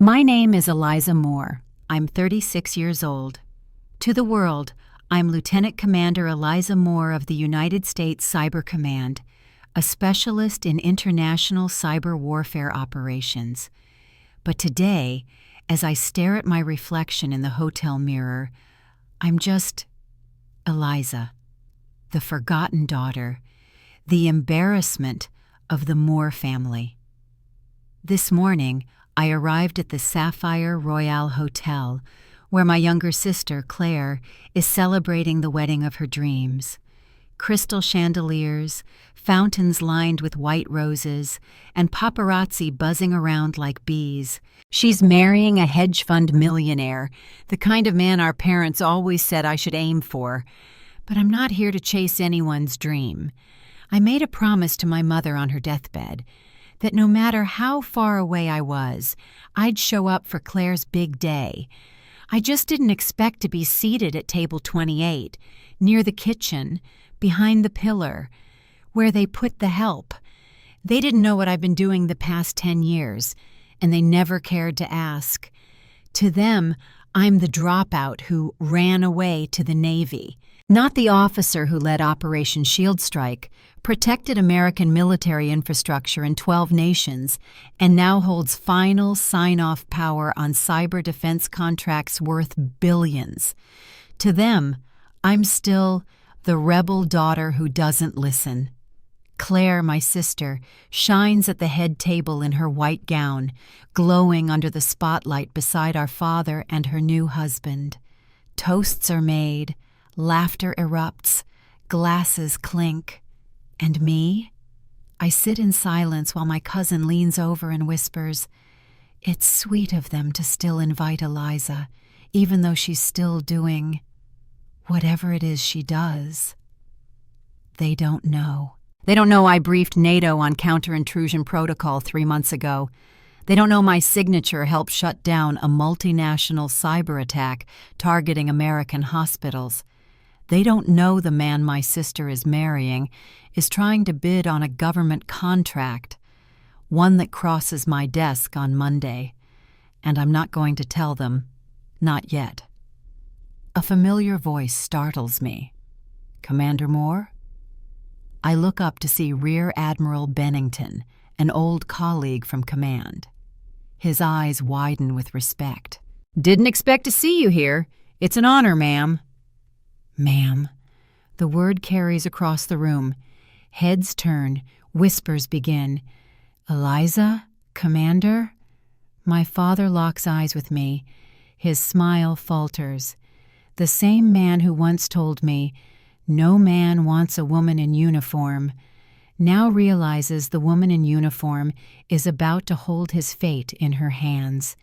My name is Eliza Moore. I'm 36 years old. To the world, I'm Lieutenant Commander Eliza Moore of the United States Cyber Command, a specialist in international cyber warfare operations. But today, as I stare at my reflection in the hotel mirror, I'm just Eliza, the forgotten daughter, the embarrassment of the Moore family. This morning, I arrived at the Sapphire Royale Hotel, where my younger sister, Claire, is celebrating the wedding of her dreams. Crystal chandeliers, fountains lined with white roses, and paparazzi buzzing around like bees. She's marrying a hedge fund millionaire, the kind of man our parents always said I should aim for. But I'm not here to chase anyone's dream. I made a promise to my mother on her deathbed that no matter how far away I was, I'd show up for Claire's big day. I just didn't expect to be seated at table 28, near the kitchen, behind the pillar, where they put the help. They didn't know what I've been doing the past 10 years, and they never cared to ask. To them, I'm the dropout who ran away to the Navy, not the officer who led Operation Shield Strike, protected American military infrastructure in 12 nations, and now holds final sign-off power on cyber defense contracts worth billions. To them, I'm still the rebel daughter who doesn't listen. Claire, my sister, shines at the head table in her white gown, glowing under the spotlight beside our father and her new husband. Toasts are made, laughter erupts, glasses clink. And me? I sit in silence while my cousin leans over and whispers, "It's sweet of them to still invite Eliza, even though she's still doing whatever it is she does." They don't know. They don't know I briefed NATO on counter-intrusion protocol 3 months ago. They don't know my signature helped shut down a multinational cyber attack targeting American hospitals. They don't know the man my sister is marrying is trying to bid on a government contract, one that crosses my desk on Monday. And I'm not going to tell them, not yet. A familiar voice startles me. "Commander Moore?" I look up to see Rear Admiral Bennington, an old colleague from command. His eyes widen with respect. "Didn't expect to see you here. It's an honor, ma'am." "Ma'am." The word carries across the room. Heads turn, whispers begin. "Eliza? Commander?" My father locks eyes with me. His smile falters. The same man who once told me, "No man wants a woman in uniform," now realizes the woman in uniform is about to hold his fate in her hands,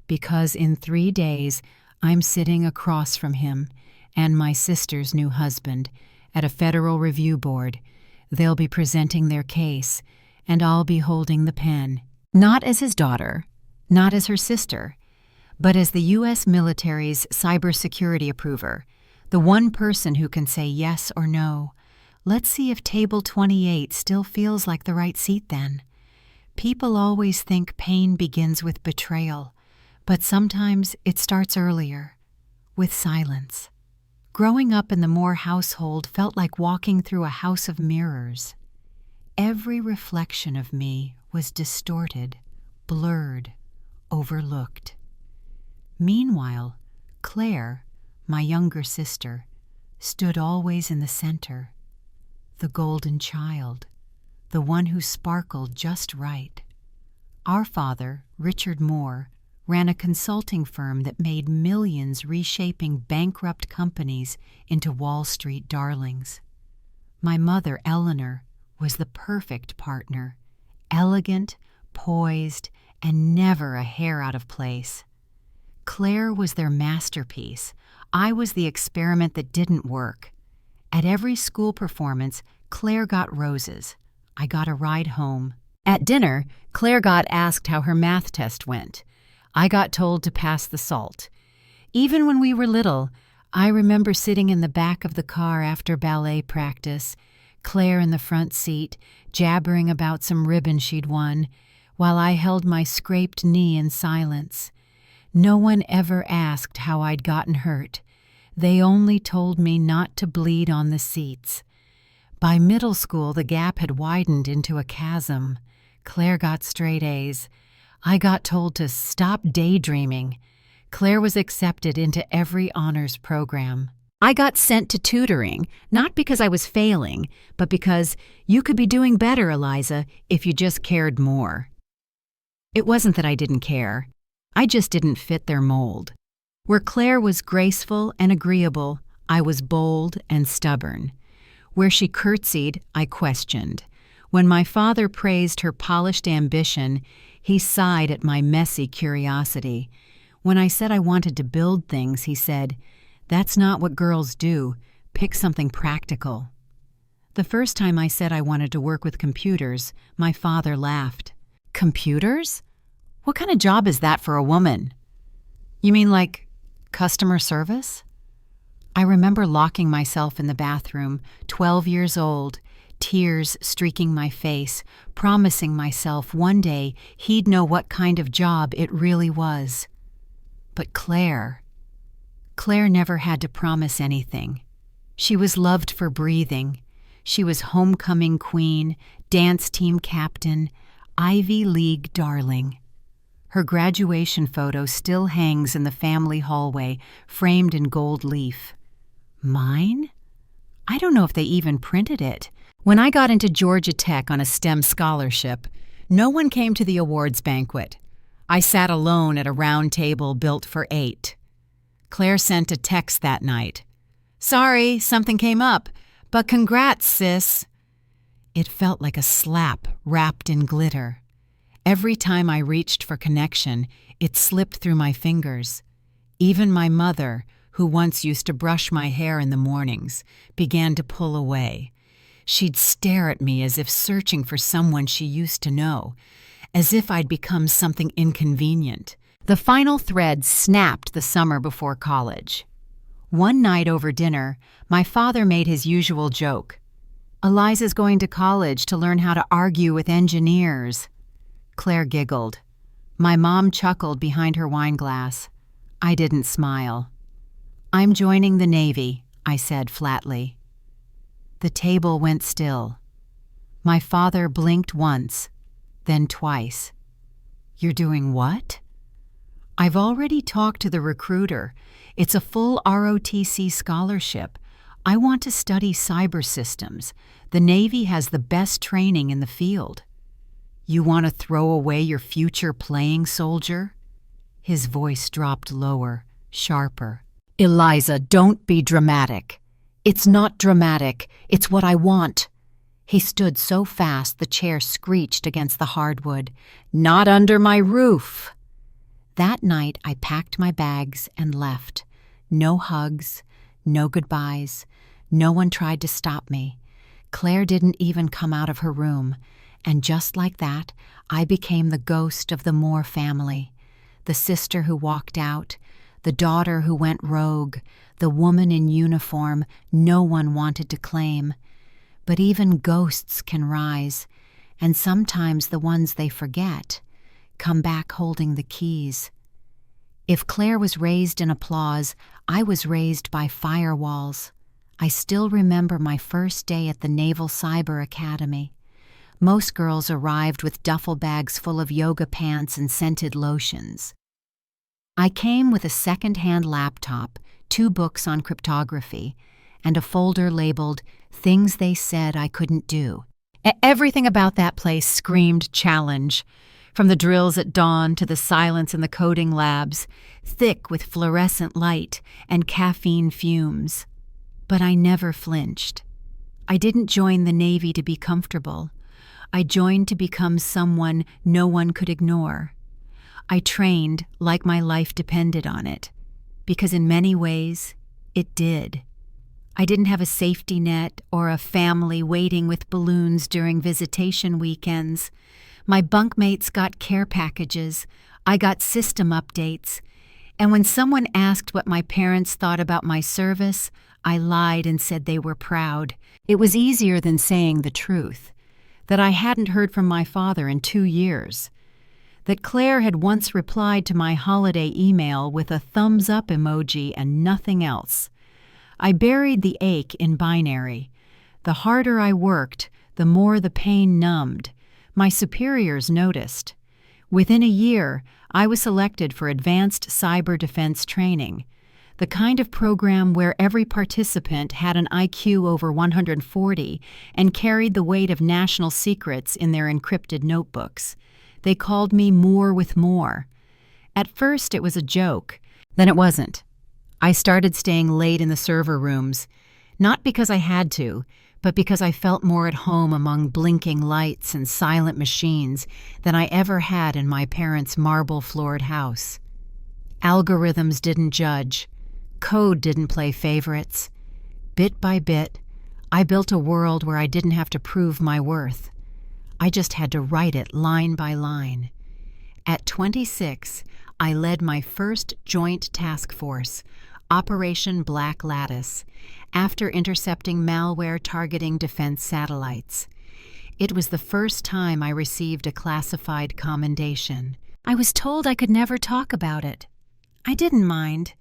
because in 3 days I'm sitting across from him and my sister's new husband at a federal review board. They'll be presenting their case, and I'll be holding the pen. Not as his daughter, not as her sister, but as the U.S. military's cybersecurity approver, the one person who can say yes or no. Let's see if table 28 still feels like the right seat then. People always think pain begins with betrayal, but sometimes it starts earlier, with silence. Growing up in the Moore household felt like walking through a house of mirrors. Every reflection of me was distorted, blurred, overlooked. Meanwhile, Claire, my younger sister, stood always in the center, the golden child, the one who sparkled just right. Our father, Richard Moore, ran a consulting firm that made millions reshaping bankrupt companies into Wall Street darlings. My mother, Eleanor, was the perfect partner, elegant, poised, and never a hair out of place. Claire was their masterpiece. I was the experiment that didn't work. At every school performance, Claire got roses. I got a ride home. At dinner, Claire got asked how her math test went. I got told to pass the salt. Even when we were little, I remember sitting in the back of the car after ballet practice, Claire in the front seat, jabbering about some ribbon she'd won, while I held my scraped knee in silence. No one ever asked how I'd gotten hurt. They only told me not to bleed on the seats. By middle school, the gap had widened into a chasm. Claire got straight A's. I got told to stop daydreaming. Claire was accepted into every honors program. I got sent to tutoring, not because I was failing, but because you could be doing better, Eliza, if you just cared more. It wasn't that I didn't care. I just didn't fit their mold. Where Claire was graceful and agreeable, I was bold and stubborn. Where she curtsied, I questioned. When my father praised her polished ambition, he sighed at my messy curiosity. When I said I wanted to build things, he said, "That's not what girls do. Pick something practical." The first time I said I wanted to work with computers, my father laughed. "Computers? What kind of job is that for a woman?" "You mean like customer service?" I remember locking myself in the bathroom, 12 years old, tears streaking my face, promising myself one day he'd know what kind of job it really was. But Claire never had to promise anything. She was loved for breathing. She was homecoming queen, dance team captain, Ivy League darling. Her graduation photo still hangs in the family hallway, framed in gold leaf. Mine? I don't know if they even printed it. When I got into Georgia Tech on a STEM scholarship, no one came to the awards banquet. I sat alone at a round table built for 8. Claire sent a text that night. "Sorry, something came up, but congrats, sis." It felt like a slap wrapped in glitter. Every time I reached for connection, it slipped through my fingers. Even my mother, who once used to brush my hair in the mornings, began to pull away. She'd stare at me as if searching for someone she used to know, as if I'd become something inconvenient. The final thread snapped the summer before college. One night over dinner, my father made his usual joke. "Eliza's going to college to learn how to argue with engineers." Claire giggled. My mom chuckled behind her wineglass. I didn't smile. "I'm joining the Navy," I said flatly. The table went still. My father blinked once, then twice. "You're doing what?" "I've already talked to the recruiter. It's a full ROTC scholarship. I want to study cyber systems. The Navy has the best training in the field." "You want to throw away your future playing soldier?" His voice dropped lower, sharper. "Eliza, don't be dramatic." "It's not dramatic. It's what I want." He stood so fast the chair screeched against the hardwood. "Not under my roof." That night I packed my bags and left. No hugs, no goodbyes. No one tried to stop me. Claire didn't even come out of her room. And just like that, I became the ghost of the Moore family. The sister who walked out, the daughter who went rogue, the woman in uniform no one wanted to claim. But even ghosts can rise, and sometimes the ones they forget come back holding the keys. If Claire was raised in applause, I was raised by firewalls. I still remember my first day at the Naval Cyber Academy. Most girls arrived with duffel bags full of yoga pants and scented lotions. I came with a second-hand laptop, 2 books on cryptography, and a folder labeled "Things They Said I Couldn't Do." Everything about that place screamed challenge, from the drills at dawn to the silence in the coding labs, thick with fluorescent light and caffeine fumes. But I never flinched. I didn't join the Navy to be comfortable. I joined to become someone no one could ignore. I trained like my life depended on it, because in many ways, it did. I didn't have a safety net or a family waiting with balloons during visitation weekends. My bunkmates got care packages. I got system updates. And when someone asked what my parents thought about my service, I lied and said they were proud. It was easier than saying the truth, that I hadn't heard from my father in 2 years. that Claire had once replied to my holiday email with a thumbs up emoji and nothing else. I buried the ache in binary. The harder I worked, the more the pain numbed. My superiors noticed. Within a year, I was selected for advanced cyber defense training, the kind of program where every participant had an IQ over 140 and carried the weight of national secrets in their encrypted notebooks. They called me More with More. At first, it was a joke. Then it wasn't. I started staying late in the server rooms, not because I had to, but because I felt more at home among blinking lights and silent machines than I ever had in my parents' marble-floored house. Algorithms didn't judge. Code didn't play favorites. Bit by bit, I built a world where I didn't have to prove my worth. I just had to write it line by line. At 26, I led my first joint task force, Operation Black Lattice, after intercepting malware targeting defense satellites. It was the first time I received a classified commendation. I was told I could never talk about it. I didn't mind.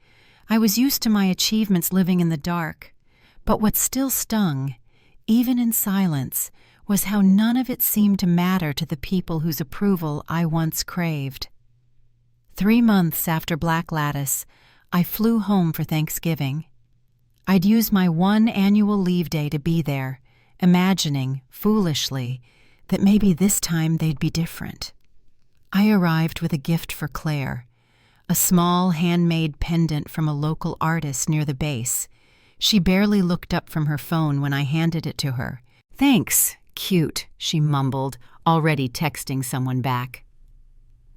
I was used to my achievements living in the dark. But what still stung, even in silence, was how none of it seemed to matter to the people whose approval I once craved. 3 months after Black Lattice, I flew home for Thanksgiving. I'd use my one annual leave day to be there, imagining, foolishly, that maybe this time they'd be different. I arrived with a gift for Claire, a small handmade pendant from a local artist near the base. She barely looked up from her phone when I handed it to her. "Thanks, cute," she mumbled, already texting someone back.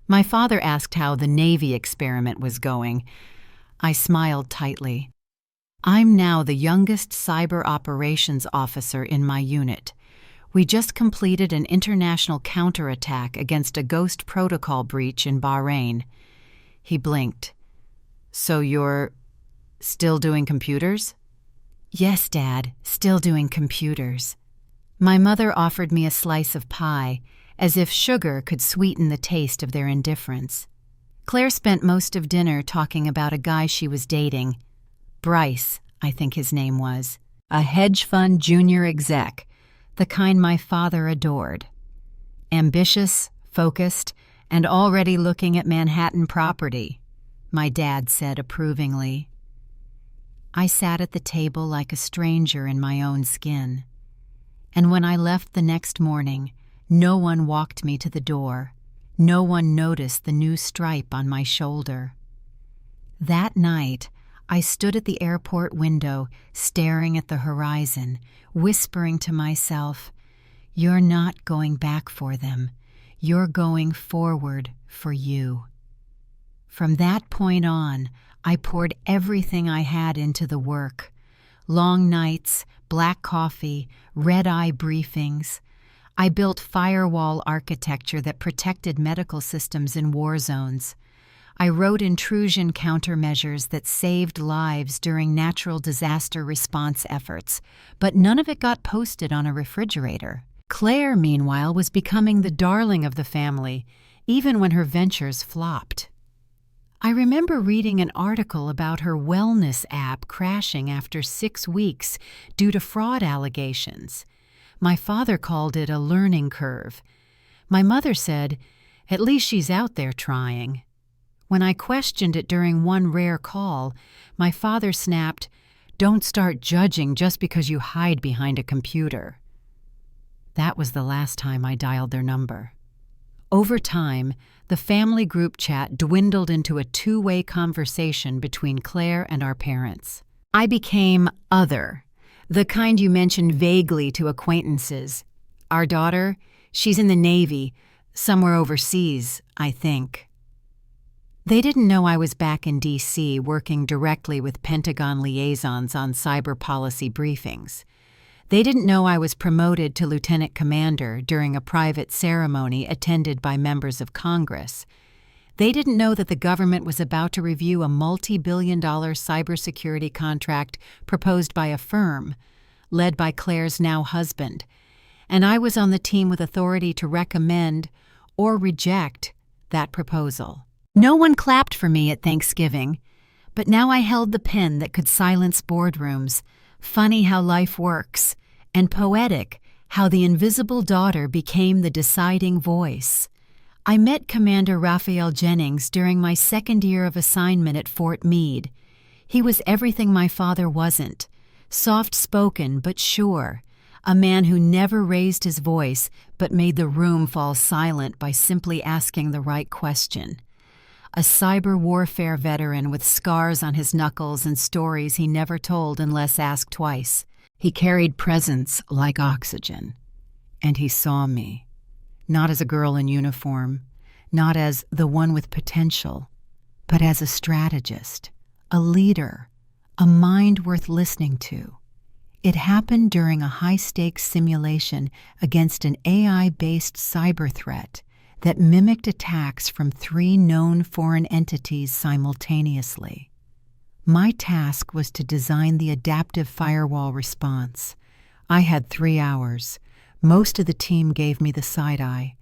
My father asked how the Navy experiment was going. I smiled tightly. I'm now the youngest cyber operations officer in my unit. We just completed an international counterattack against a ghost protocol breach in Bahrain. He blinked. So you're still doing computers? Yes, Dad, still doing computers. My mother offered me a slice of pie, as if sugar could sweeten the taste of their indifference. Claire spent most of dinner talking about a guy she was dating. Bryce, I think his name was. A hedge fund junior exec, the kind my father adored. Ambitious, focused, and already looking at Manhattan property, my dad said approvingly. I sat at the table like a stranger in my own skin. And when I left the next morning, no one walked me to the door. No one noticed the new stripe on my shoulder. That night, I stood at the airport window, staring at the horizon, whispering to myself, "You're not going back for them. You're going forward for you." From that point on, I poured everything I had into the work. Long nights, black coffee, red-eye briefings. I built firewall architecture that protected medical systems in war zones. I wrote intrusion countermeasures that saved lives during natural disaster response efforts, but none of it got posted on a refrigerator. Claire, meanwhile, was becoming the darling of the family, even when her ventures flopped. I remember reading an article about her wellness app crashing after 6 weeks due to fraud allegations. My father called it a learning curve. My mother said, "At least she's out there trying." When I questioned it during one rare call, my father snapped, "Don't start judging just because you hide behind a computer." That was the last time I dialed their number. Over time, the family group chat dwindled into a two-way conversation between Claire and our parents. I became other, the kind you mention vaguely to acquaintances. Our daughter, she's in the Navy, somewhere overseas, I think. They didn't know I was back in D.C. working directly with Pentagon liaisons on cyber policy briefings. They didn't know I was promoted to lieutenant commander during a private ceremony attended by members of Congress. They didn't know that the government was about to review a multi-billion-dollar cybersecurity contract proposed by a firm, led by Claire's now husband, and I was on the team with authority to recommend or reject that proposal. No one clapped for me at Thanksgiving, but now I held the pen that could silence boardrooms. Funny how life works, and poetic how the invisible daughter became the deciding voice. I met Commander Raphael Jennings during my second year of assignment at Fort Meade. He was everything my father wasn't, soft-spoken but sure, a man who never raised his voice but made the room fall silent by simply asking the right question. A cyber warfare veteran with scars on his knuckles and stories he never told unless asked twice. He carried presence like oxygen. And he saw me, not as a girl in uniform, not as the one with potential, but as a strategist, a leader, a mind worth listening to. It happened during a high-stakes simulation against an AI-based cyber threat that mimicked attacks from 3 known foreign entities simultaneously. My task was to design the adaptive firewall response. I had 3 hours. Most of the team gave me the side-eye.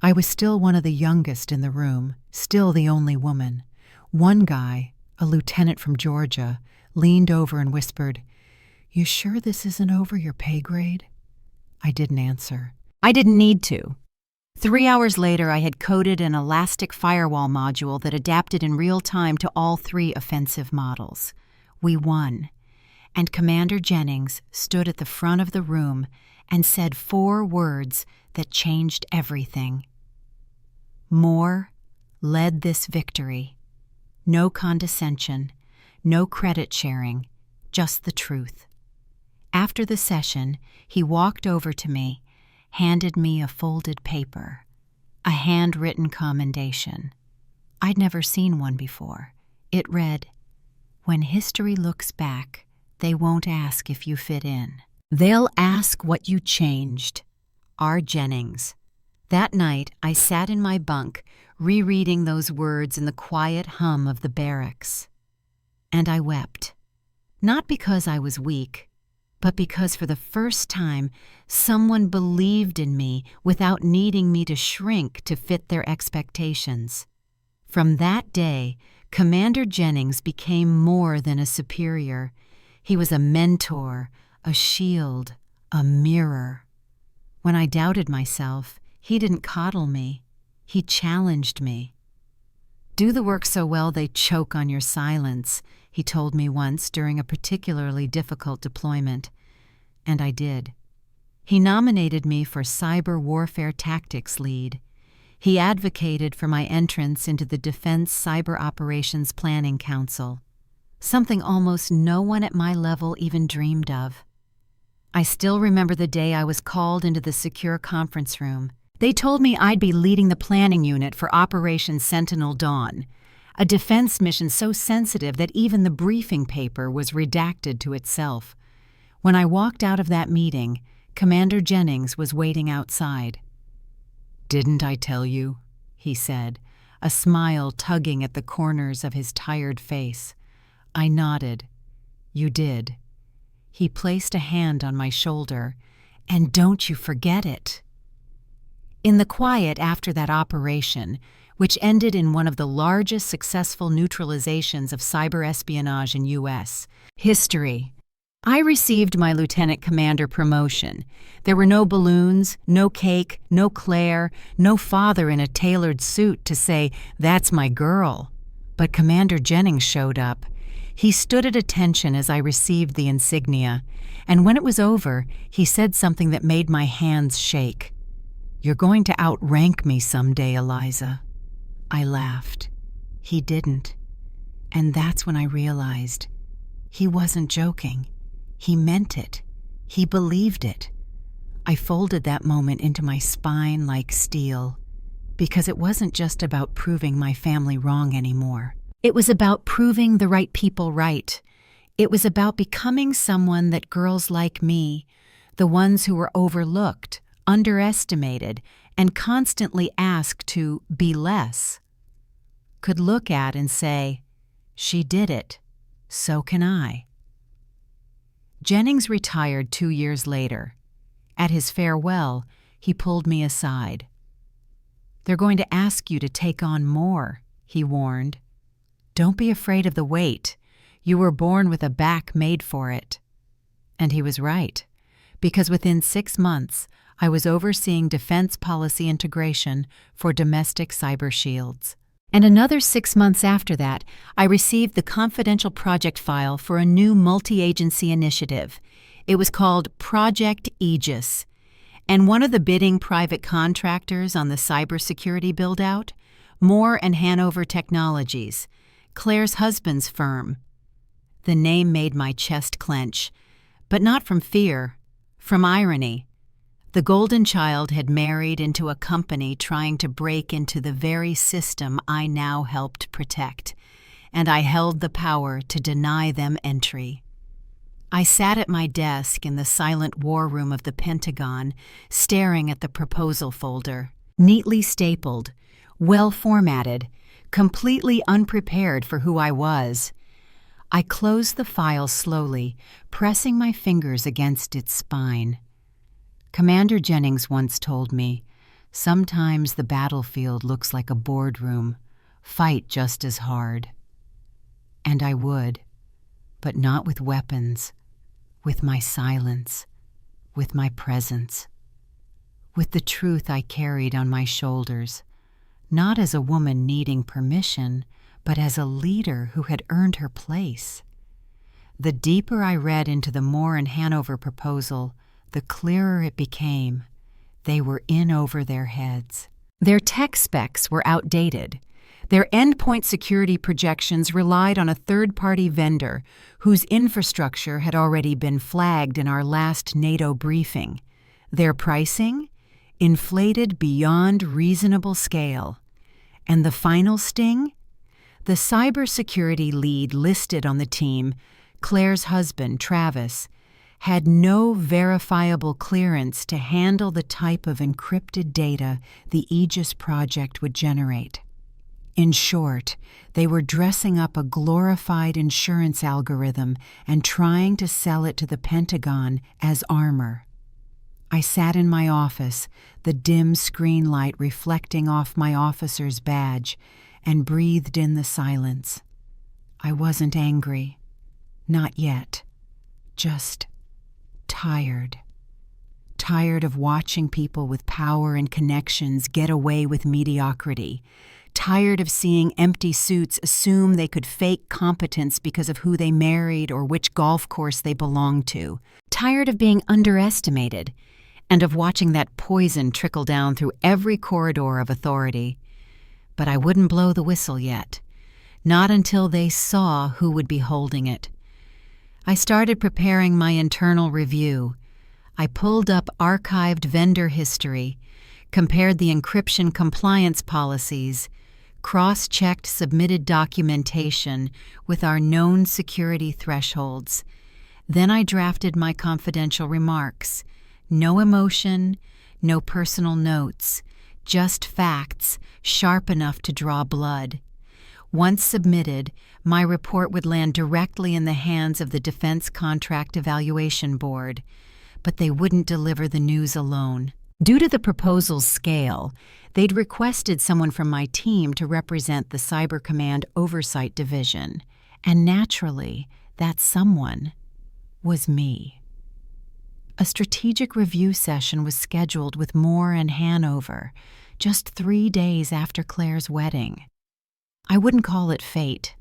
I was still one of the youngest in the room, still the only woman. One guy, a lieutenant from Georgia, leaned over and whispered, "You sure this isn't over your pay grade?" I didn't answer. I didn't need to. 3 hours later, I had coded an elastic firewall module that adapted in real time to all 3 offensive models. We won, and Commander Jennings stood at the front of the room and said 4 words that changed everything. Moore led this victory. No condescension, no credit sharing, just the truth. After the session, he walked over to me, handed me a folded paper, a handwritten commendation. I'd never seen one before. It read, "When history looks back, they won't ask if you fit in. They'll ask what you changed." R. Jennings. That night, I sat in my bunk, rereading those words in the quiet hum of the barracks. And I wept. Not because I was weak, but because for the first time, someone believed in me without needing me to shrink to fit their expectations. From that day, Commander Jennings became more than a superior. He was a mentor, a shield, a mirror. When I doubted myself, he didn't coddle me. He challenged me. "Do the work so well they choke on your silence," he told me once during a particularly difficult deployment. And I did. He nominated me for Cyber Warfare Tactics Lead. He advocated for my entrance into the Defense Cyber Operations Planning Council, something almost no one at my level even dreamed of. I still remember the day I was called into the secure conference room. They told me I'd be leading the planning unit for Operation Sentinel Dawn, a defense mission so sensitive that even the briefing paper was redacted to itself. When I walked out of that meeting, Commander Jennings was waiting outside. "Didn't I tell you?" he said, a smile tugging at the corners of his tired face. I nodded. "You did." He placed a hand on my shoulder. "And don't you forget it." In the quiet after that operation, which ended in one of the largest successful neutralizations of cyber espionage in U.S. history, I received my lieutenant commander promotion. There were no balloons, no cake, no Claire, no father in a tailored suit to say, "That's my girl." But Commander Jennings showed up. He stood at attention as I received the insignia, and when it was over, he said something that made my hands shake. "You're going to outrank me someday, Eliza." I laughed. He didn't. And that's when I realized he wasn't joking. He meant it. He believed it. I folded that moment into my spine like steel, because it wasn't just about proving my family wrong anymore. It was about proving the right people right. It was about becoming someone that girls like me, the ones who were overlooked, underestimated, and constantly asked to be less, could look at and say, "She did it, so can I." Jennings retired 2 years later. At his farewell, he pulled me aside. They're going to ask you to take on more, he warned. Don't be afraid of the weight. You were born with a back made for it. And he was right, because within 6 months, I was overseeing defense policy integration for domestic cyber shields. And another 6 months after that, I received the confidential project file for a new multi-agency initiative. It was called Project Aegis. And one of the bidding private contractors on the cybersecurity build-out, Moore and Hanover Technologies, Claire's husband's firm. The name made my chest clench, but not from fear, from irony. The golden child had married into a company trying to break into the very system I now helped protect, and I held the power to deny them entry. I sat at my desk in the silent war room of the Pentagon, staring at the proposal folder, neatly stapled, well formatted, completely unprepared for who I was. I closed the file slowly, pressing my fingers against its spine. Commander Jennings once told me, sometimes the battlefield looks like a boardroom. Fight just as hard. And I would, but not with weapons, with my silence, with my presence, with the truth I carried on my shoulders, not as a woman needing permission, but as a leader who had earned her place. The deeper I read into the Moore and Hanover proposal, the clearer it became. They were in over their heads. Their tech specs were outdated. Their endpoint security projections relied on a third-party vendor whose infrastructure had already been flagged in our last NATO briefing. Their pricing? Inflated beyond reasonable scale. And the final sting? The cybersecurity lead listed on the team, Claire's husband, Travis, had no verifiable clearance to handle the type of encrypted data the Aegis project would generate. In short, they were dressing up a glorified insurance algorithm and trying to sell it to the Pentagon as armor. I sat in my office, the dim screen light reflecting off my officer's badge, and breathed in the silence. I wasn't angry. Not yet. Just tired. Tired of watching people with power and connections get away with mediocrity. Tired of seeing empty suits assume they could fake competence because of who they married or which golf course they belonged to. Tired of being underestimated, and of watching that poison trickle down through every corridor of authority. But I wouldn't blow the whistle yet. Not until they saw who would be holding it. I started preparing my internal review. I pulled up archived vendor history, compared the encryption compliance policies, cross-checked submitted documentation with our known security thresholds. Then I drafted my confidential remarks. No emotion, no personal notes, just facts sharp enough to draw blood. Once submitted, my report would land directly in the hands of the Defense Contract Evaluation Board, but they wouldn't deliver the news alone. Due to the proposal's scale, they'd requested someone from my team to represent the Cyber Command Oversight Division, and naturally, that someone was me. A strategic review session was scheduled with Moore and Hanover, just 3 days after Claire's wedding. I wouldn't call it fate.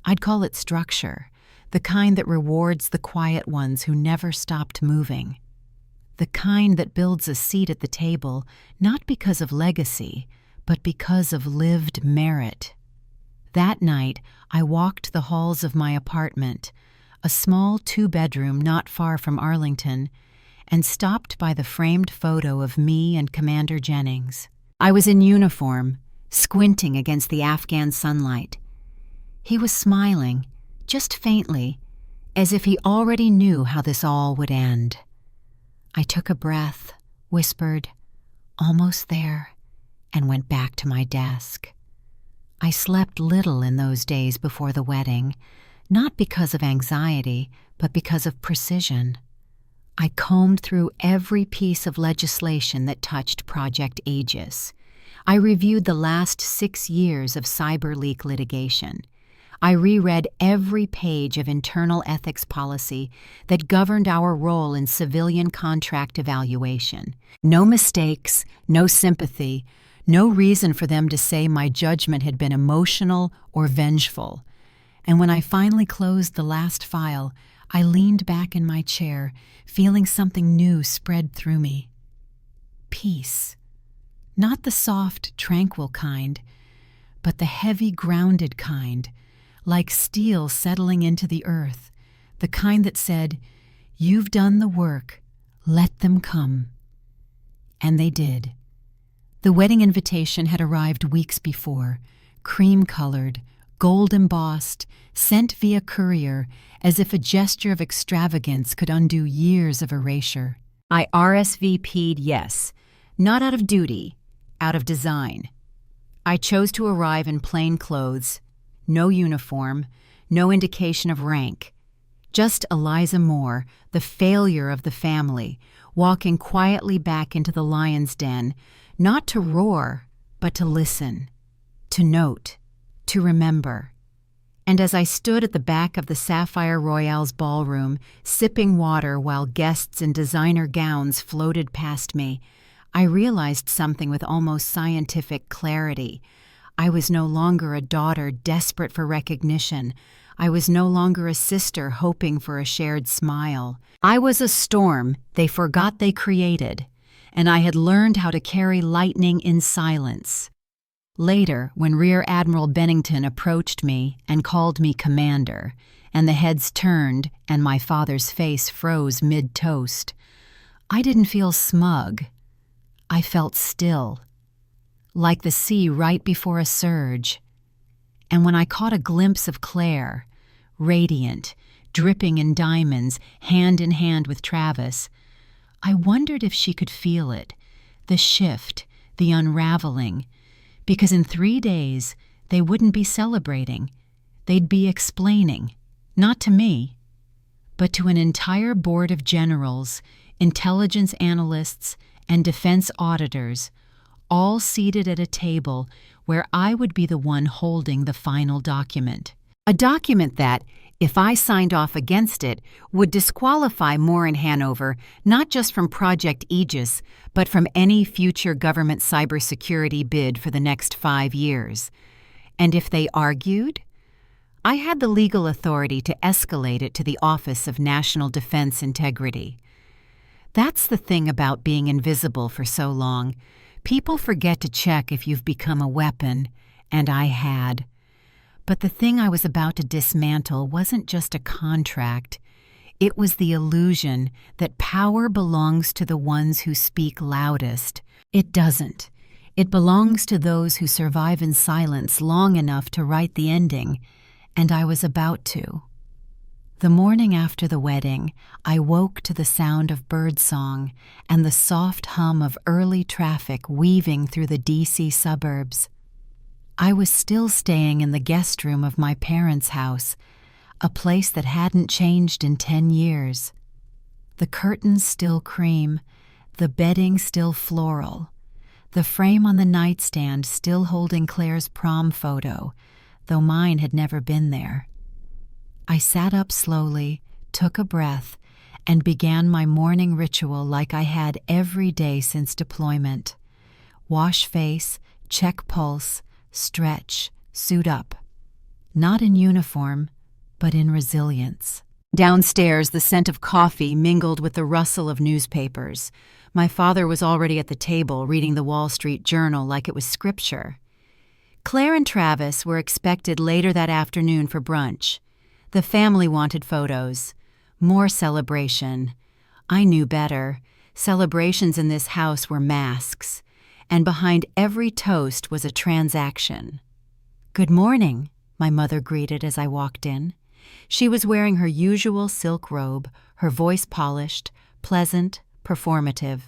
I'd call it structure, the kind that rewards the quiet ones who never stopped moving. The kind that builds a seat at the table not because of legacy, but because of lived merit. That night, I walked the halls of my apartment, a small 2-bedroom not far from Arlington, and stopped by the framed photo of me and Commander Jennings. I was in uniform, squinting against the Afghan sunlight. He was smiling, just faintly, as if he already knew how this all would end. I took a breath, whispered, "Almost there," and went back to my desk. I slept little in those days before the wedding, not because of anxiety, but because of precision. I combed through every piece of legislation that touched Project Aegis. I reviewed the last 6 years of CyberLeak litigation. I reread every page of internal ethics policy that governed our role in civilian contract evaluation. No mistakes, no sympathy, no reason for them to say my judgment had been emotional or vengeful. And when I finally closed the last file, I leaned back in my chair, feeling something new spread through me. Peace. Not the soft, tranquil kind, but the heavy, grounded kind, like steel settling into the earth, the kind that said, "You've done the work, let them come." And they did. The wedding invitation had arrived weeks before, cream-colored, gold-embossed, sent via courier, as if a gesture of extravagance could undo years of erasure. I RSVP'd yes, not out of duty, out of design. I chose to arrive in plain clothes, no uniform, no indication of rank. Just Eliza Moore, the failure of the family, walking quietly back into the lion's den, not to roar, but to listen, to note, to remember. And as I stood at the back of the Sapphire Royale's ballroom, sipping water while guests in designer gowns floated past me, I realized something with almost scientific clarity. I was no longer a daughter desperate for recognition. I was no longer a sister hoping for a shared smile. I was a storm they forgot they created, and I had learned how to carry lightning in silence. Later, when Rear Admiral Bennington approached me and called me commander, and the heads turned and my father's face froze mid-toast, I didn't feel smug. I felt still, like the sea right before a surge. And when I caught a glimpse of Claire, radiant, dripping in diamonds, hand in hand with Travis, I wondered if she could feel it, the shift, the unraveling, because in 3 days they wouldn't be celebrating. They'd be explaining, not to me, but to an entire board of generals, intelligence analysts, and defense auditors, all seated at a table where I would be the one holding the final document. A document that, if I signed off against it, would disqualify Moore and Hanover not just from Project Aegis, but from any future government cybersecurity bid for the next 5 years. And if they argued, I had the legal authority to escalate it to the Office of National Defense Integrity. That's the thing about being invisible for so long. People forget to check if you've become a weapon, and I had. But the thing I was about to dismantle wasn't just a contract. It was the illusion that power belongs to the ones who speak loudest. It doesn't. It belongs to those who survive in silence long enough to write the ending, and I was about to. The morning after the wedding, I woke to the sound of birdsong and the soft hum of early traffic weaving through the D.C. suburbs. I was still staying in the guest room of my parents' house, a place that hadn't changed in 10 years. The curtains still cream, the bedding still floral, the frame on the nightstand still holding Claire's prom photo, though mine had never been there. I sat up slowly, took a breath, and began my morning ritual like I had every day since deployment. Wash face, check pulse, stretch, suit up. Not in uniform, but in resilience. Downstairs, the scent of coffee mingled with the rustle of newspapers. My father was already at the table reading the Wall Street Journal like it was scripture. Claire and Travis were expected later that afternoon for brunch. The family wanted photos. More celebration. I knew better. Celebrations in this house were masks, and behind every toast was a transaction. "Good morning," my mother greeted as I walked in. She was wearing her usual silk robe, her voice polished, pleasant, performative.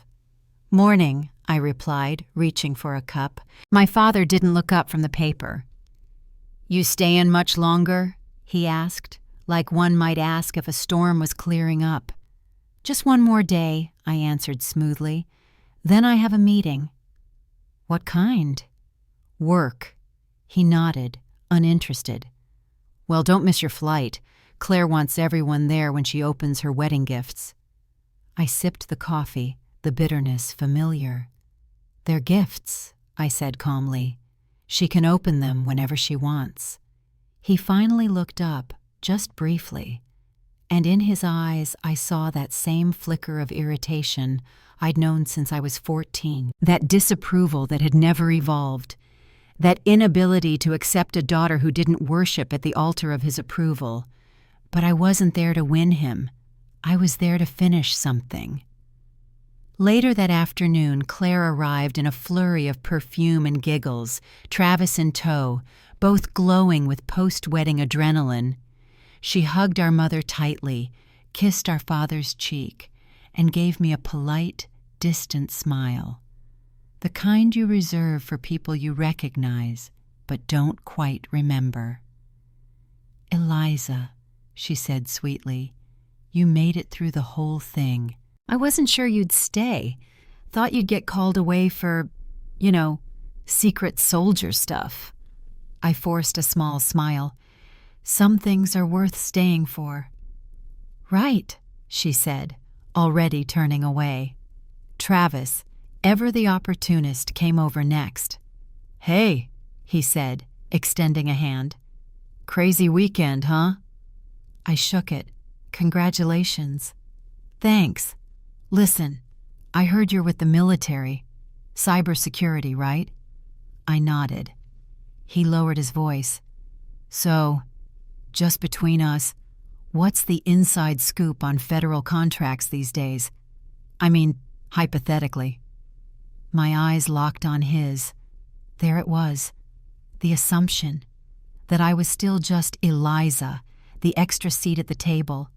"Morning," I replied, reaching for a cup. My father didn't look up from the paper. "You stayin' much longer?" he asked, like one might ask if a storm was clearing up. "Just one more day," I answered smoothly. "Then I have a meeting." What kind? Work. He nodded, uninterested. Well, don't miss your flight. Claire wants everyone there when she opens her wedding gifts. I sipped the coffee, the bitterness familiar. They're gifts, I said calmly. She can open them whenever she wants. He finally looked up, just briefly, and in his eyes I saw that same flicker of irritation I'd known since I was 14, that disapproval that had never evolved, that inability to accept a daughter who didn't worship at the altar of his approval. But I wasn't there to win him. I was there to finish something. Later that afternoon, Claire arrived in a flurry of perfume and giggles, Travis in tow, both glowing with post-wedding adrenaline. She hugged our mother tightly, kissed our father's cheek, and gave me a polite, distant smile. The kind you reserve for people you recognize, but don't quite remember. Eliza, she said sweetly, you made it through the whole thing. I wasn't sure you'd stay. Thought you'd get called away for, secret soldier stuff. I forced a small smile. Some things are worth staying for. Right, she said, already turning away. Travis, ever the opportunist, came over next. Hey, he said, extending a hand. Crazy weekend, huh? I shook it. Congratulations. Thanks. Listen, I heard you're with the military. Cybersecurity, right? I nodded. He lowered his voice. So, just between us, what's the inside scoop on federal contracts these days? I mean, hypothetically. My eyes locked on his. There it was, the assumption that I was still just Eliza, the extra seat at the table,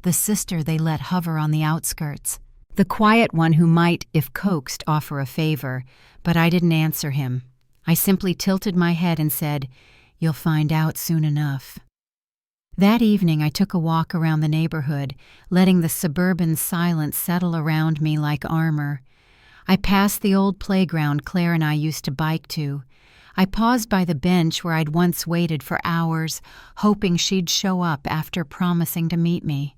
the sister they let hover on the outskirts, the quiet one who might, if coaxed, offer a favor, but I didn't answer him. I simply tilted my head and said, "You'll find out soon enough." That evening I took a walk around the neighborhood, letting the suburban silence settle around me like armor. I passed the old playground Claire and I used to bike to. I paused by the bench where I'd once waited for hours, hoping she'd show up after promising to meet me.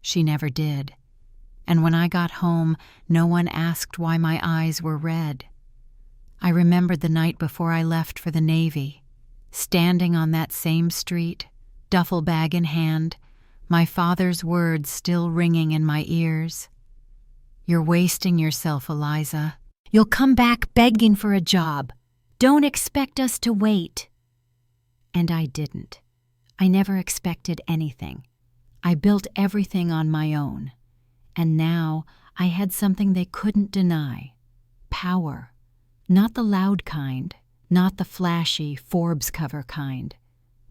She never did. And when I got home, no one asked why my eyes were red. I remembered the night before I left for the Navy, standing on that same street, duffel bag in hand, my father's words still ringing in my ears. You're wasting yourself, Eliza. You'll come back begging for a job. Don't expect us to wait. And I didn't. I never expected anything. I built everything on my own. And now I had something they couldn't deny. Power. Not the loud kind, not the flashy Forbes cover kind,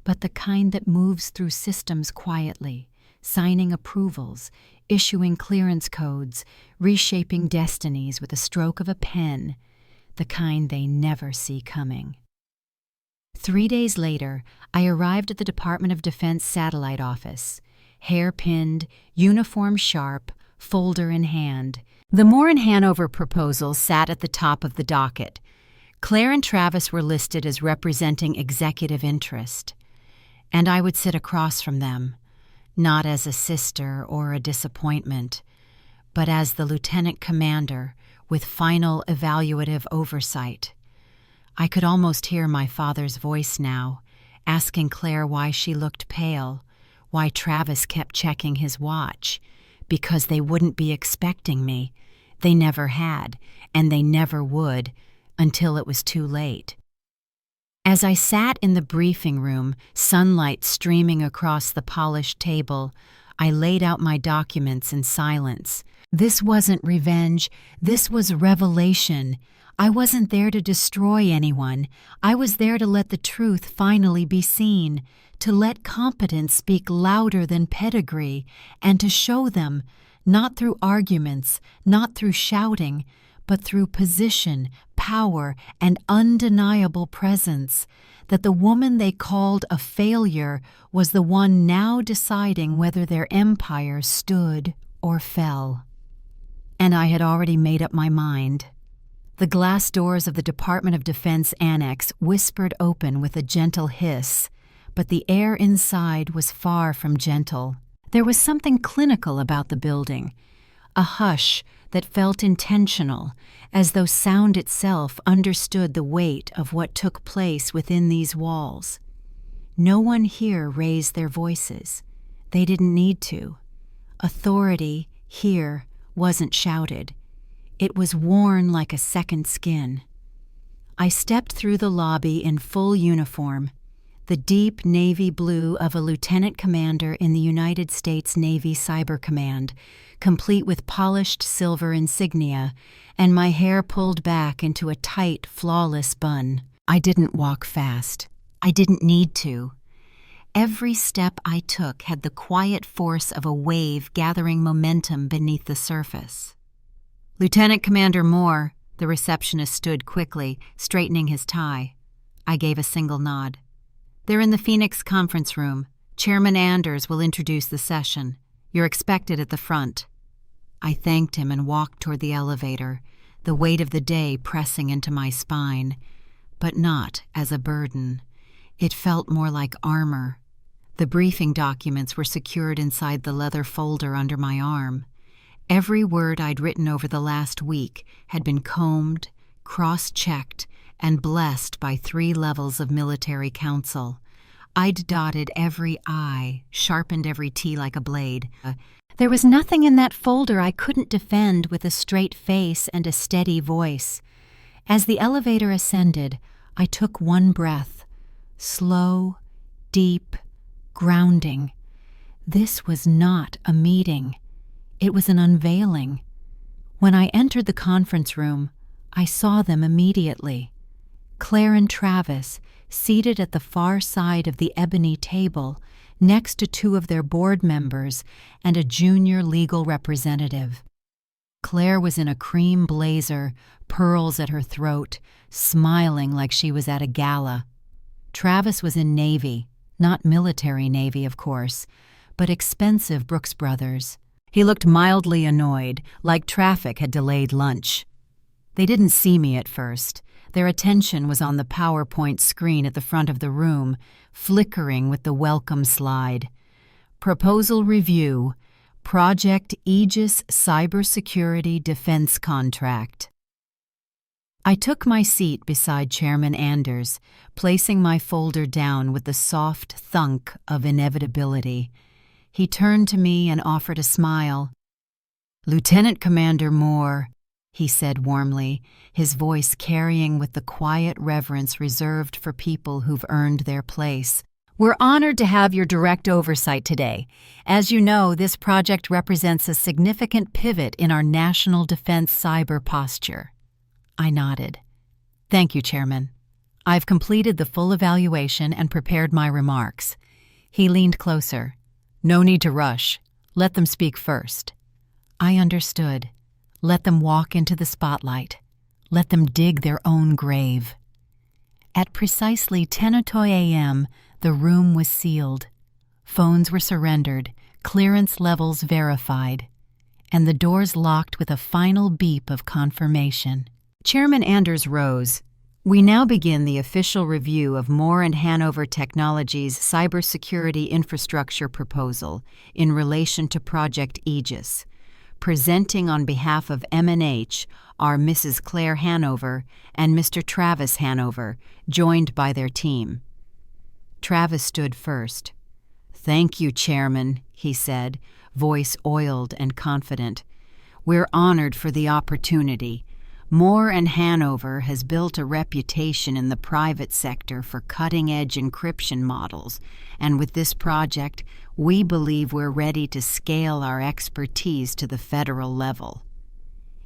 but the kind that moves through systems quietly, signing approvals, issuing clearance codes, reshaping destinies with a stroke of a pen, the kind they never see coming. 3 days later, I arrived at the Department of Defense satellite office, hair-pinned, uniform sharp, folder in hand. The Moore and Hanover proposals sat at the top of the docket. Claire and Travis were listed as representing executive interest, and I would sit across from them, not as a sister or a disappointment, but as the lieutenant commander with final evaluative oversight. I could almost hear my father's voice now, asking Claire why she looked pale, why Travis kept checking his watch, because they wouldn't be expecting me. They never had, and they never would, until it was too late. As I sat in the briefing room, sunlight streaming across the polished table, I laid out my documents in silence. This wasn't revenge, this was revelation. I wasn't there to destroy anyone. I was there to let the truth finally be seen, to let competence speak louder than pedigree, and to show them, not through arguments, not through shouting, but through position, power, and undeniable presence, that the woman they called a failure was the one now deciding whether their empire stood or fell. And I had already made up my mind. The glass doors of the Department of Defense Annex whispered open with a gentle hiss, but the air inside was far from gentle. There was something clinical about the building, a hush that felt intentional, as though sound itself understood the weight of what took place within these walls. No one here raised their voices. They didn't need to. Authority here wasn't shouted. It was worn like a second skin. I stepped through the lobby in full uniform, the deep navy blue of a lieutenant commander in the United States Navy Cyber Command, complete with polished silver insignia, and my hair pulled back into a tight, flawless bun. I didn't walk fast. I didn't need to. Every step I took had the quiet force of a wave gathering momentum beneath the surface. "Lieutenant Commander Moore," the receptionist stood quickly, straightening his tie. I gave a single nod. "They're in the Phoenix conference room. Chairman Anders will introduce the session. You're expected at the front." I thanked him and walked toward the elevator, the weight of the day pressing into my spine, but not as a burden. It felt more like armor. The briefing documents were secured inside the leather folder under my arm. Every word I'd written over the last week had been combed, cross-checked, and blessed by 3 levels of military counsel. I'd dotted every I, sharpened every T like a blade. There was nothing in that folder I couldn't defend with a straight face and a steady voice. As the elevator ascended, I took one breath. Slow, deep, grounding. This was not a meeting. It was an unveiling. When I entered the conference room, I saw them immediately. Claire and Travis, seated at the far side of the ebony table, next to 2 of their board members and a junior legal representative. Claire was in a cream blazer, pearls at her throat, smiling like she was at a gala. Travis was in Navy, not military Navy, of course, but expensive Brooks Brothers. He looked mildly annoyed, like traffic had delayed lunch. They didn't see me at first. Their attention was on the PowerPoint screen at the front of the room, flickering with the welcome slide. Proposal Review, Project Aegis Cybersecurity Defense Contract. I took my seat beside Chairman Anders, placing my folder down with the soft thunk of inevitability. He turned to me and offered a smile. "Lieutenant Commander Moore," he said warmly, his voice carrying with the quiet reverence reserved for people who've earned their place. "We're honored to have your direct oversight today. As you know, this project represents a significant pivot in our national defense cyber posture." I nodded. "Thank you, Chairman. I've completed the full evaluation and prepared my remarks." He leaned closer. "No need to rush. Let them speak first." I understood. Let them walk into the spotlight. Let them dig their own grave. At precisely 10:02 a.m., the room was sealed. Phones were surrendered, clearance levels verified, and the doors locked with a final beep of confirmation. Chairman Anders rose. "We now begin the official review of Moore and Hanover Technologies' cybersecurity infrastructure proposal in relation to Project Aegis. Presenting on behalf of M&H are Mrs. Claire Hanover and Mr. Travis Hanover, joined by their team." Travis stood first. "Thank you, Chairman," he said, voice oiled and confident. "We're honored for the opportunity. Moore and Hanover has built a reputation in the private sector for cutting-edge encryption models, and with this project, we believe we're ready to scale our expertise to the federal level."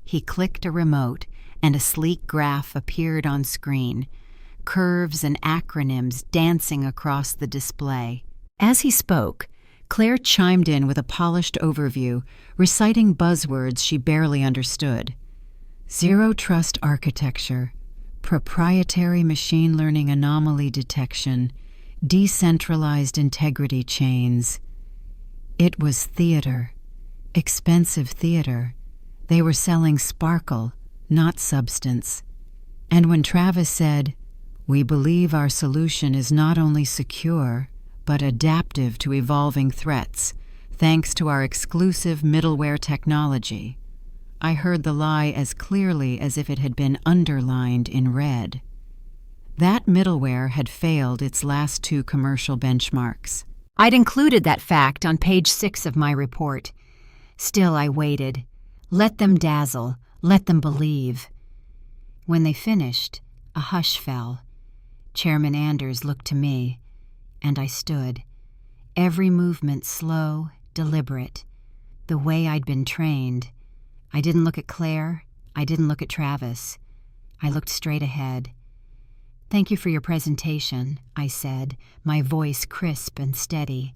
He clicked a remote, and a sleek graph appeared on screen, curves and acronyms dancing across the display. As he spoke, Claire chimed in with a polished overview, reciting buzzwords she barely understood. Zero Trust Architecture, Proprietary Machine Learning Anomaly Detection, Decentralized Integrity Chains. It was theater, expensive theater. They were selling sparkle, not substance. And when Travis said, "We believe our solution is not only secure, but adaptive to evolving threats, thanks to our exclusive middleware technology," I heard the lie as clearly as if it had been underlined in red. That middleware had failed its last 2 commercial benchmarks. I'd included that fact on page 6 of my report. Still, I waited. Let them dazzle. Let them believe. When they finished, a hush fell. Chairman Anders looked to me, and I stood, every movement slow, deliberate, the way I'd been trained. I didn't look at Claire. I didn't look at Travis. I looked straight ahead. "Thank you for your presentation," I said, my voice crisp and steady.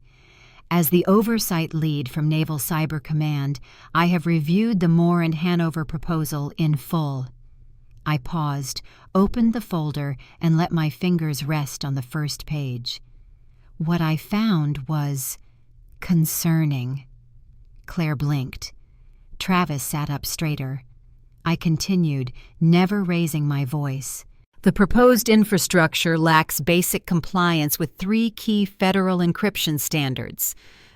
"As the oversight lead from Naval Cyber Command, I have reviewed the Moore and Hanover proposal in full." I paused, opened the folder, and let my fingers rest on the first page. What I found was concerning. Claire blinked. Travis sat up straighter. I continued, never raising my voice. "The proposed infrastructure lacks basic compliance with 3 key federal encryption standards.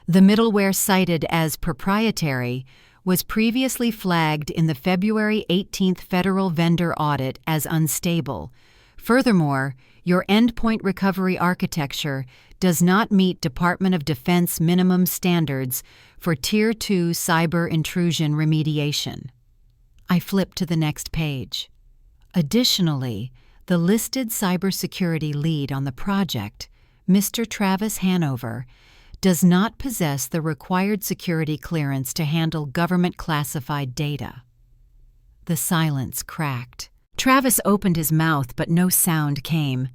The middleware cited as proprietary was previously flagged in the February 18th federal vendor audit as unstable. Furthermore, your endpoint recovery architecture does not meet Department of Defense minimum standards for Tier 2 cyber intrusion remediation." I flipped to the next page. Additionally, the listed cybersecurity lead on the project, Mr. Travis Hanover, does not possess the required security clearance to handle government-classified data. The silence cracked. Travis opened his mouth, but no sound came.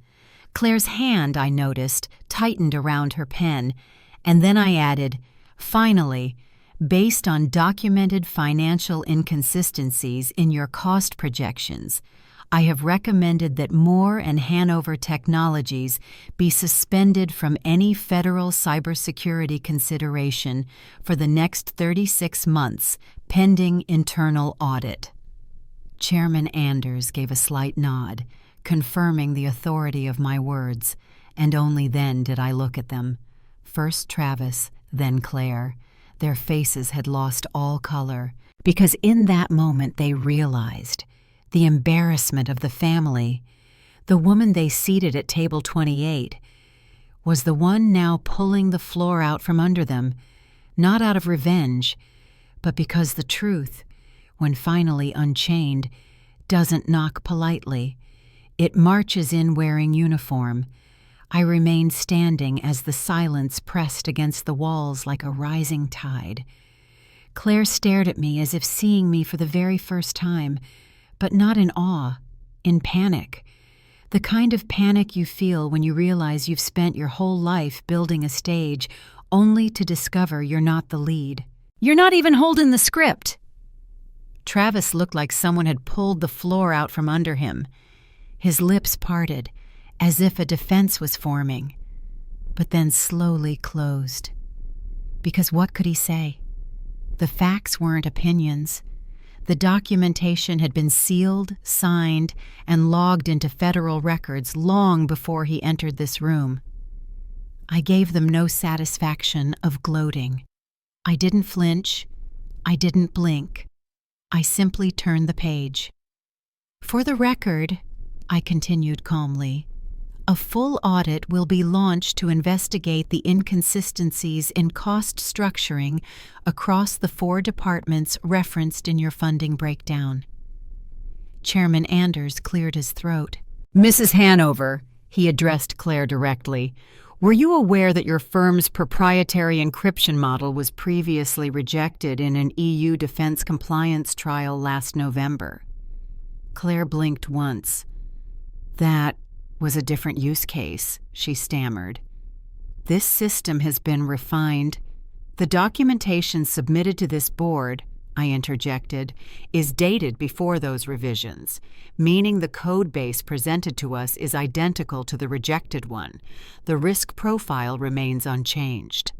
Claire's hand, I noticed, tightened around her pen, and then I added, "Finally, based on documented financial inconsistencies in your cost projections, I have recommended that Moore and Hanover Technologies be suspended from any federal cybersecurity consideration for the next 36 months, pending internal audit." Chairman Anders gave a slight nod, confirming the authority of my words, and only then did I look at them. First Travis, then Claire. Their faces had lost all color, because in that moment they realized the embarrassment of the family. The woman they seated at table 28 was the one now pulling the floor out from under them, not out of revenge, but because the truth, when finally unchained, doesn't knock politely. It marches in wearing uniform. I remained standing as the silence pressed against the walls like a rising tide. Claire stared at me as if seeing me for the very first time, but not in awe, in panic. The kind of panic you feel when you realize you've spent your whole life building a stage only to discover you're not the lead. "You're not even holding the script." Travis looked like someone had pulled the floor out from under him. His lips parted, as if a defense was forming, but then slowly closed. Because what could he say? The facts weren't opinions. The documentation had been sealed, signed, and logged into federal records long before he entered this room. I gave them no satisfaction of gloating. I didn't flinch. I didn't blink. I simply turned the page. "For the record," I continued calmly, "a full audit will be launched to investigate the inconsistencies in cost structuring across the 4 departments referenced in your funding breakdown." Chairman Anders cleared his throat. "Mrs. Hanover," he addressed Claire directly, "were you aware that your firm's proprietary encryption model was previously rejected in an EU defense compliance trial last November?" Claire blinked once. "That was a different use case," she stammered. "This system has been refined. The documentation submitted to this board," I interjected, "is dated before those revisions, meaning the code base presented to us is identical to the rejected one. The risk profile remains unchanged."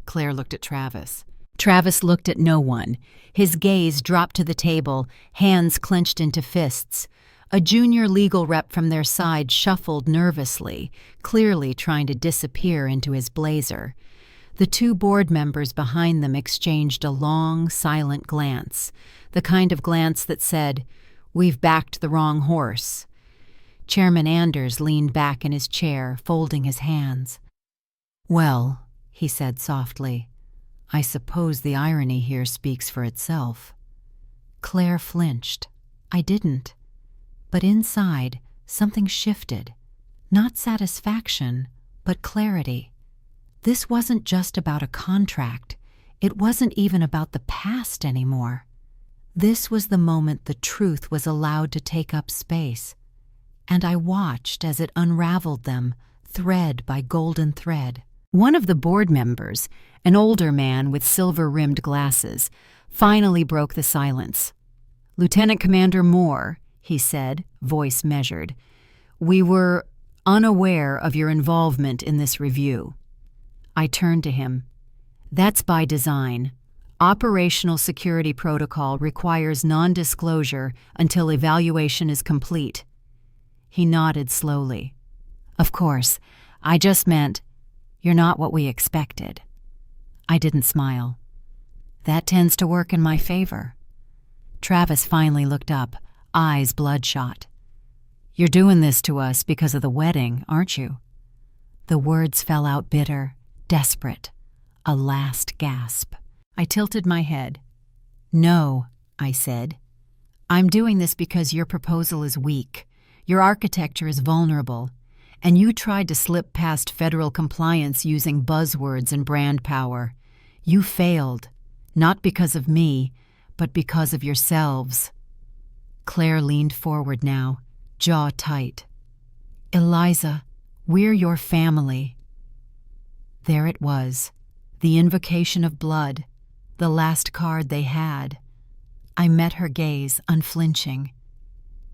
Claire looked at Travis. Travis looked at no one. His gaze dropped to the table, hands clenched into fists. A junior legal rep from their side shuffled nervously, clearly trying to disappear into his blazer. The two board members behind them exchanged a long, silent glance, the kind of glance that said, "We've backed the wrong horse." Chairman Anders leaned back in his chair, folding his hands. "Well," he said softly, "I suppose the irony here speaks for itself." Claire flinched. I didn't. But inside, something shifted. Not satisfaction, but clarity. This wasn't just about a contract. It wasn't even about the past anymore. This was the moment the truth was allowed to take up space. And I watched as it unraveled them, thread by golden thread. One of the board members, an older man with silver-rimmed glasses, finally broke the silence. "Lieutenant Commander Moore," he said, voice measured, "we were unaware of your involvement in this review." I turned to him. "That's by design. Operational security protocol requires non-disclosure until evaluation is complete." He nodded slowly. "Of course, I just meant, you're not what we expected." I didn't smile. "That tends to work in my favor." Travis finally looked up, eyes bloodshot. "You're doing this to us because of the wedding, aren't you?" The words fell out bitter, desperate, a last gasp. I tilted my head. "No," I said. "I'm doing this because your proposal is weak, your architecture is vulnerable, and you tried to slip past federal compliance using buzzwords and brand power. You failed, not because of me, but because of yourselves." Claire leaned forward now, jaw tight. "Eliza, we're your family." There it was, the invocation of blood, the last card they had. I met her gaze, unflinching.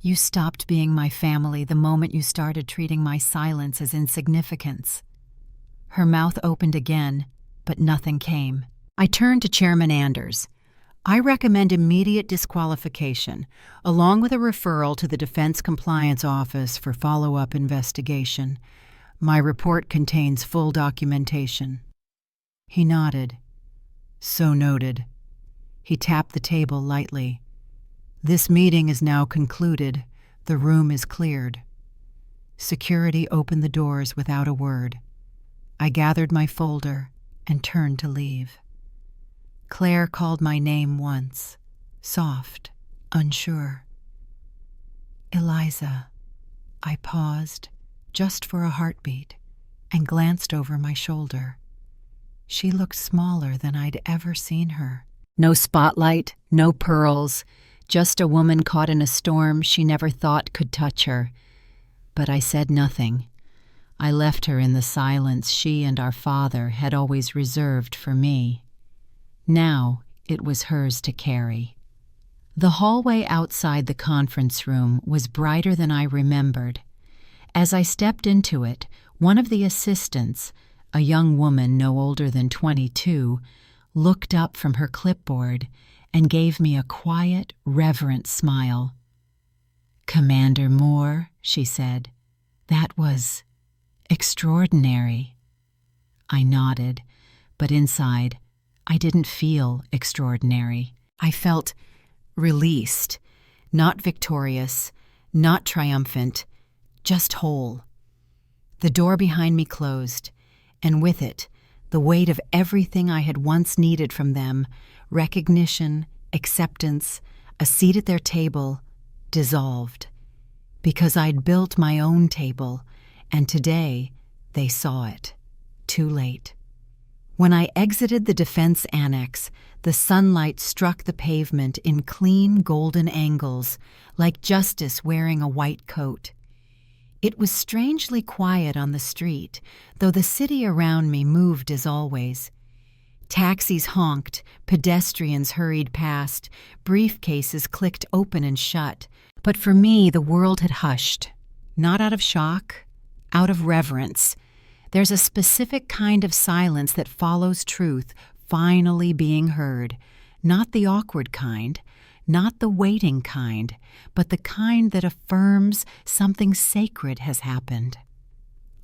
"You stopped being my family the moment you started treating my silence as insignificance." Her mouth opened again, but nothing came. I turned to Chairman Anders. "I recommend immediate disqualification, along with a referral to the Defense Compliance Office for follow-up investigation. My report contains full documentation." He nodded. "So noted." He tapped the table lightly. "This meeting is now concluded. The room is cleared." Security opened the doors without a word. I gathered my folder and turned to leave. Claire called my name once, soft, unsure. "Eliza." I paused, just for a heartbeat, and glanced over my shoulder. She looked smaller than I'd ever seen her. No spotlight, no pearls, just a woman caught in a storm she never thought could touch her. But I said nothing. I left her in the silence she and our father had always reserved for me. Now it was hers to carry. The hallway outside the conference room was brighter than I remembered. As I stepped into it, one of the assistants, a young woman no older than 22, looked up from her clipboard and gave me a quiet, reverent smile. "Commander Moore," she said, "that was extraordinary." I nodded, but inside, I didn't feel extraordinary. I felt released, not victorious, not triumphant, just whole. The door behind me closed, and with it, the weight of everything I had once needed from them, recognition, acceptance, a seat at their table, dissolved. Because I'd built my own table, and today they saw it. Too late. When I exited the defense annex, the sunlight struck the pavement in clean golden angles, like justice wearing a white coat. It was strangely quiet on the street, though the city around me moved as always. Taxis honked, pedestrians hurried past, briefcases clicked open and shut. But for me, the world had hushed. Not out of shock, out of reverence. There's a specific kind of silence that follows truth finally being heard, not the awkward kind, not the waiting kind, but the kind that affirms something sacred has happened.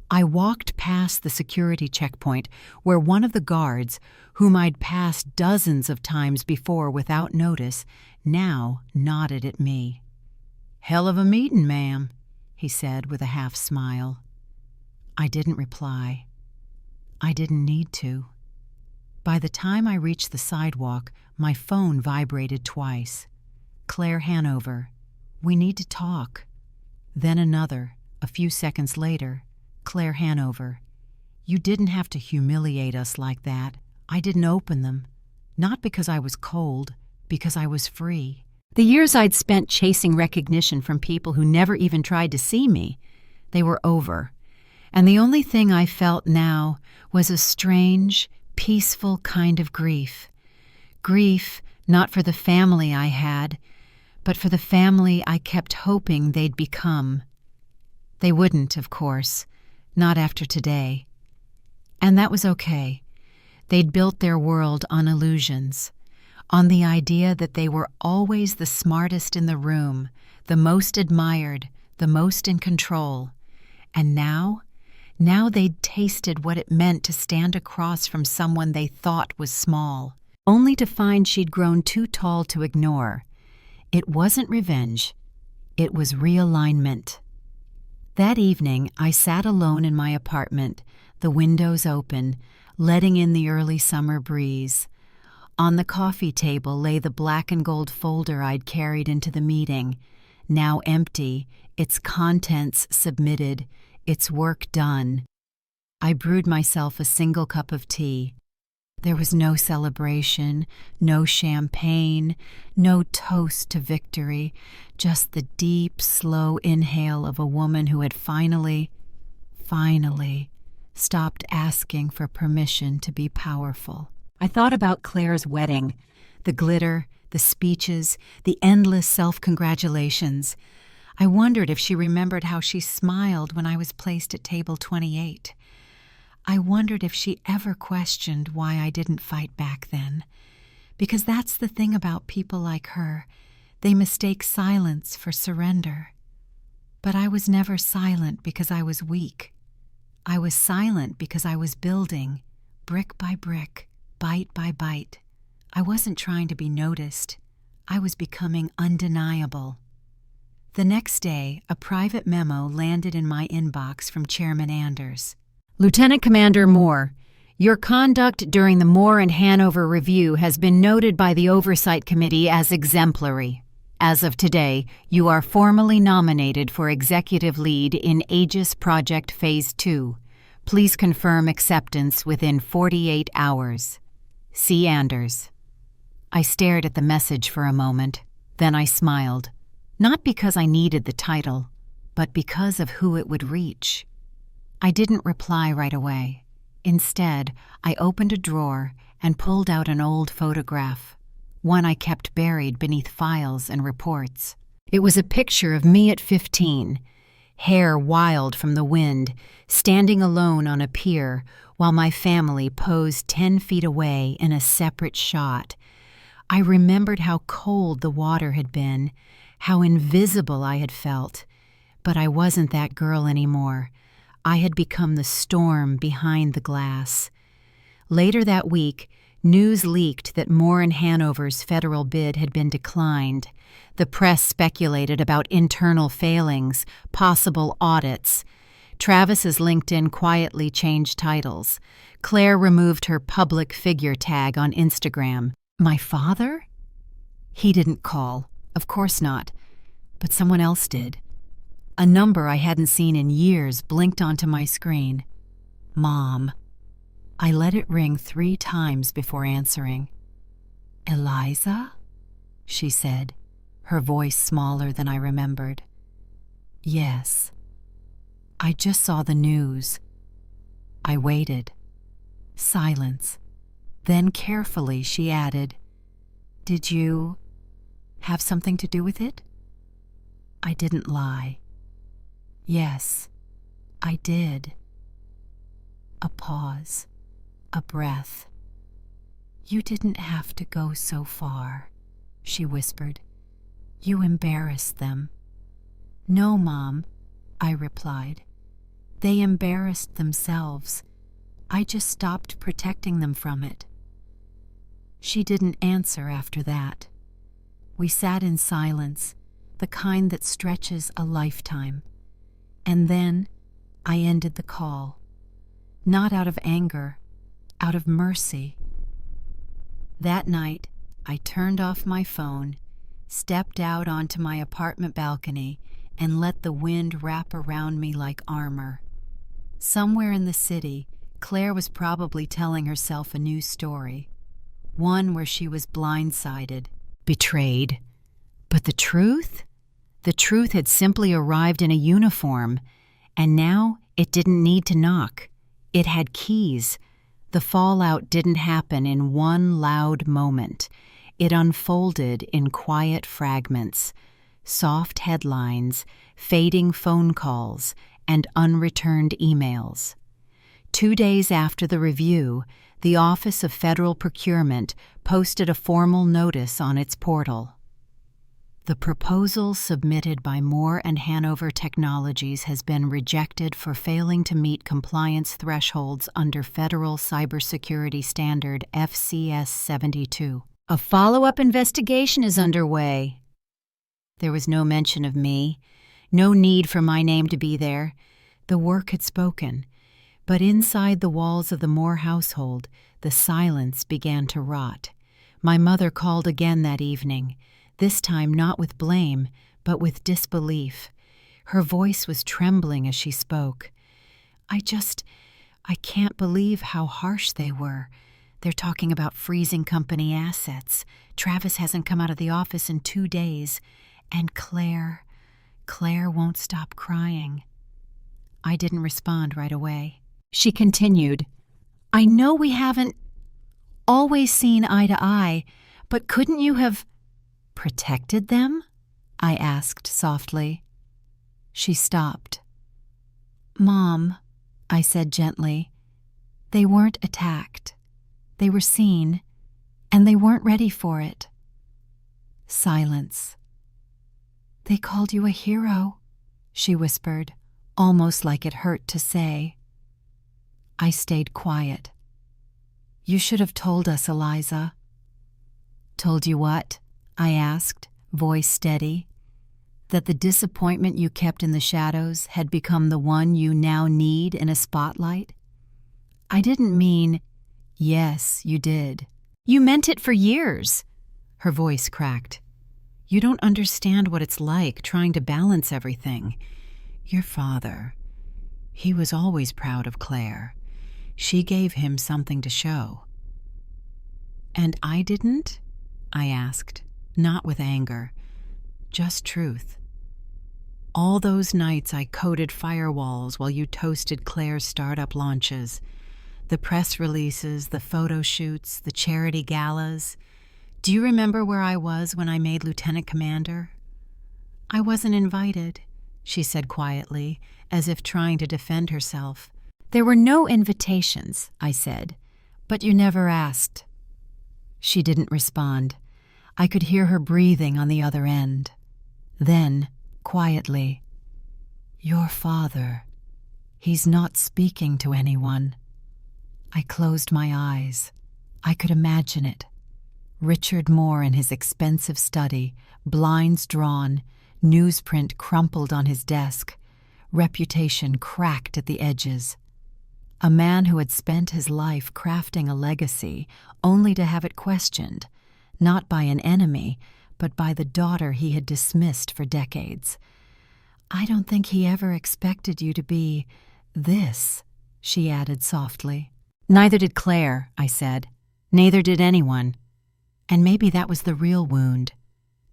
I walked past the security checkpoint where one of the guards, whom I'd passed dozens of times before without notice, now nodded at me. "Hell of a meeting, ma'am," he said with a half smile. I didn't reply. I didn't need to. By the time I reached the sidewalk, my phone vibrated twice. "Claire Hanover, we need to talk." Then another, a few seconds later. "Claire Hanover, you didn't have to humiliate us like that. I didn't open them. Not because I was cold, because I was free." The years I'd spent chasing recognition from people who never even tried to see me, they were over. And the only thing I felt now was a strange, peaceful kind of grief. Grief not for the family I had, but for the family I kept hoping they'd become. They wouldn't, of course, not after today. And that was okay. They'd built their world on illusions, on the idea that they were always the smartest in the room, the most admired, the most in control. And now they'd tasted what it meant to stand across from someone they thought was small, only to find she'd grown too tall to ignore. It wasn't revenge. It was realignment. That evening, I sat alone in my apartment, the windows open, letting in the early summer breeze. On the coffee table lay the black and gold folder I'd carried into the meeting, now empty, its contents submitted, its work done. I brewed myself a single cup of tea. There was no celebration, no champagne, no toast to victory, just the deep, slow inhale of a woman who had finally stopped asking for permission to be powerful. I thought about Claire's wedding, the glitter, the speeches, the endless self-congratulations. I wondered if she remembered how she smiled when I was placed at table 28. I wondered if she ever questioned why I didn't fight back then. Because that's the thing about people like her. They mistake silence for surrender. But I was never silent because I was weak. I was silent because I was building, brick by brick, bite by bite. I wasn't trying to be noticed. I was becoming undeniable. The next day, a private memo landed in my inbox from Chairman Anders. "Lieutenant Commander Moore, your conduct during the Moore and Hanover review has been noted by the Oversight Committee as exemplary. As of today, you are formally nominated for Executive Lead in Aegis Project Phase 2. Please confirm acceptance within 48 hours. C. Anders." I stared at the message for a moment, then I smiled. Not because I needed the title, but because of who it would reach. I didn't reply right away. Instead, I opened a drawer and pulled out an old photograph, one I kept buried beneath files and reports. It was a picture of me at 15, hair wild from the wind, standing alone on a pier while my family posed 10 feet away in a separate shot. I remembered how cold the water had been, how invisible I had felt, but I wasn't that girl anymore. I had become the storm behind the glass. Later that week, news leaked that Moore and Hanover's federal bid had been declined. The press speculated about internal failings, possible audits. Travis's LinkedIn quietly changed titles. Claire removed her public figure tag on Instagram. My father? He didn't call. Of course not. But someone else did. A number I hadn't seen in years blinked onto my screen. Mom. I let it ring 3 times before answering. "Eliza?" she said, her voice smaller than I remembered. "Yes." I just saw the news. I waited. Silence. Then carefully she added, "Did you have something to do with it?" I didn't lie. "Yes, I did." A pause, a breath. "You didn't have to go so far," she whispered. "You embarrassed them." "No, Mom," I replied. "They embarrassed themselves. I just stopped protecting them from it." She didn't answer after that. We sat in silence, the kind that stretches a lifetime. And then I ended the call. Not out of anger, out of mercy. That night, I turned off my phone, stepped out onto my apartment balcony, and let the wind wrap around me like armor. Somewhere in the city, Claire was probably telling herself a new story, one where she was blindsided, betrayed. But the truth? The truth had simply arrived in a uniform, and now it didn't need to knock. It had keys. The fallout didn't happen in one loud moment. It unfolded in quiet fragments, soft headlines, fading phone calls, and unreturned emails. 2 days after the review, the Office of Federal Procurement posted a formal notice on its portal. The proposal submitted by Moore and Hanover Technologies has been rejected for failing to meet compliance thresholds under Federal Cybersecurity Standard FCS 72. A follow-up investigation is underway. There was no mention of me, no need for my name to be there. The work had spoken, but inside the walls of the Moore household, the silence began to rot. My mother called again that evening, this time not with blame, but with disbelief. Her voice was trembling as she spoke. I can't believe how harsh they were. They're talking about freezing company assets. Travis hasn't come out of the office in 2 days. And Claire won't stop crying. I didn't respond right away. She continued, "I know we haven't always seen eye to eye, but couldn't you have protected them?" I asked softly. She stopped. "Mom," I said gently, "they weren't attacked. They were seen, and they weren't ready for it." Silence. "They called you a hero," she whispered, almost like it hurt to say. I stayed quiet. "You should have told us, Eliza." "Told you what?" I asked, voice steady. "That the disappointment you kept in the shadows had become the one you now need in a spotlight?" "I didn't mean—" "Yes, you did. You meant it for years." Her voice cracked. "You don't understand what it's like trying to balance everything. Your father, he was always proud of Claire. She gave him something to show." "And I didn't?" I asked, not with anger, just truth. "All those nights I coded firewalls while you toasted Claire's startup launches. The press releases, the photo shoots, the charity galas. Do you remember where I was when I made Lieutenant Commander?" "I wasn't invited," she said quietly, as if trying to defend herself. "There were no invitations," I said, "but you never asked." She didn't respond. I could hear her breathing on the other end. Then, quietly, "Your father, he's not speaking to anyone." I closed my eyes. I could imagine it. Richard Moore in his expensive study, blinds drawn, newsprint crumpled on his desk, reputation cracked at the edges. A man who had spent his life crafting a legacy only to have it questioned, not by an enemy, but by the daughter he had dismissed for decades. "I don't think he ever expected you to be this," she added softly. "Neither did Claire," I said. "Neither did anyone. And maybe that was the real wound.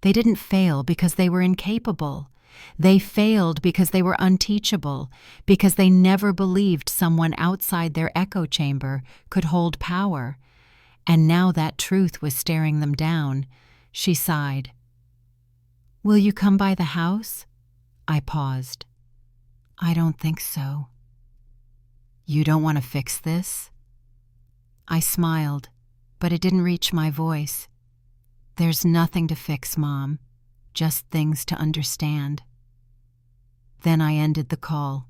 They didn't fail because they were incapable. They failed because they were unteachable, because they never believed someone outside their echo chamber could hold power. And now that truth was staring them down." She sighed. "Will you come by the house?" I paused. "I don't think so." "You don't want to fix this?" I smiled. but it didn't reach my voice. There's nothing to fix, Mom, just things to understand. Then I ended the call.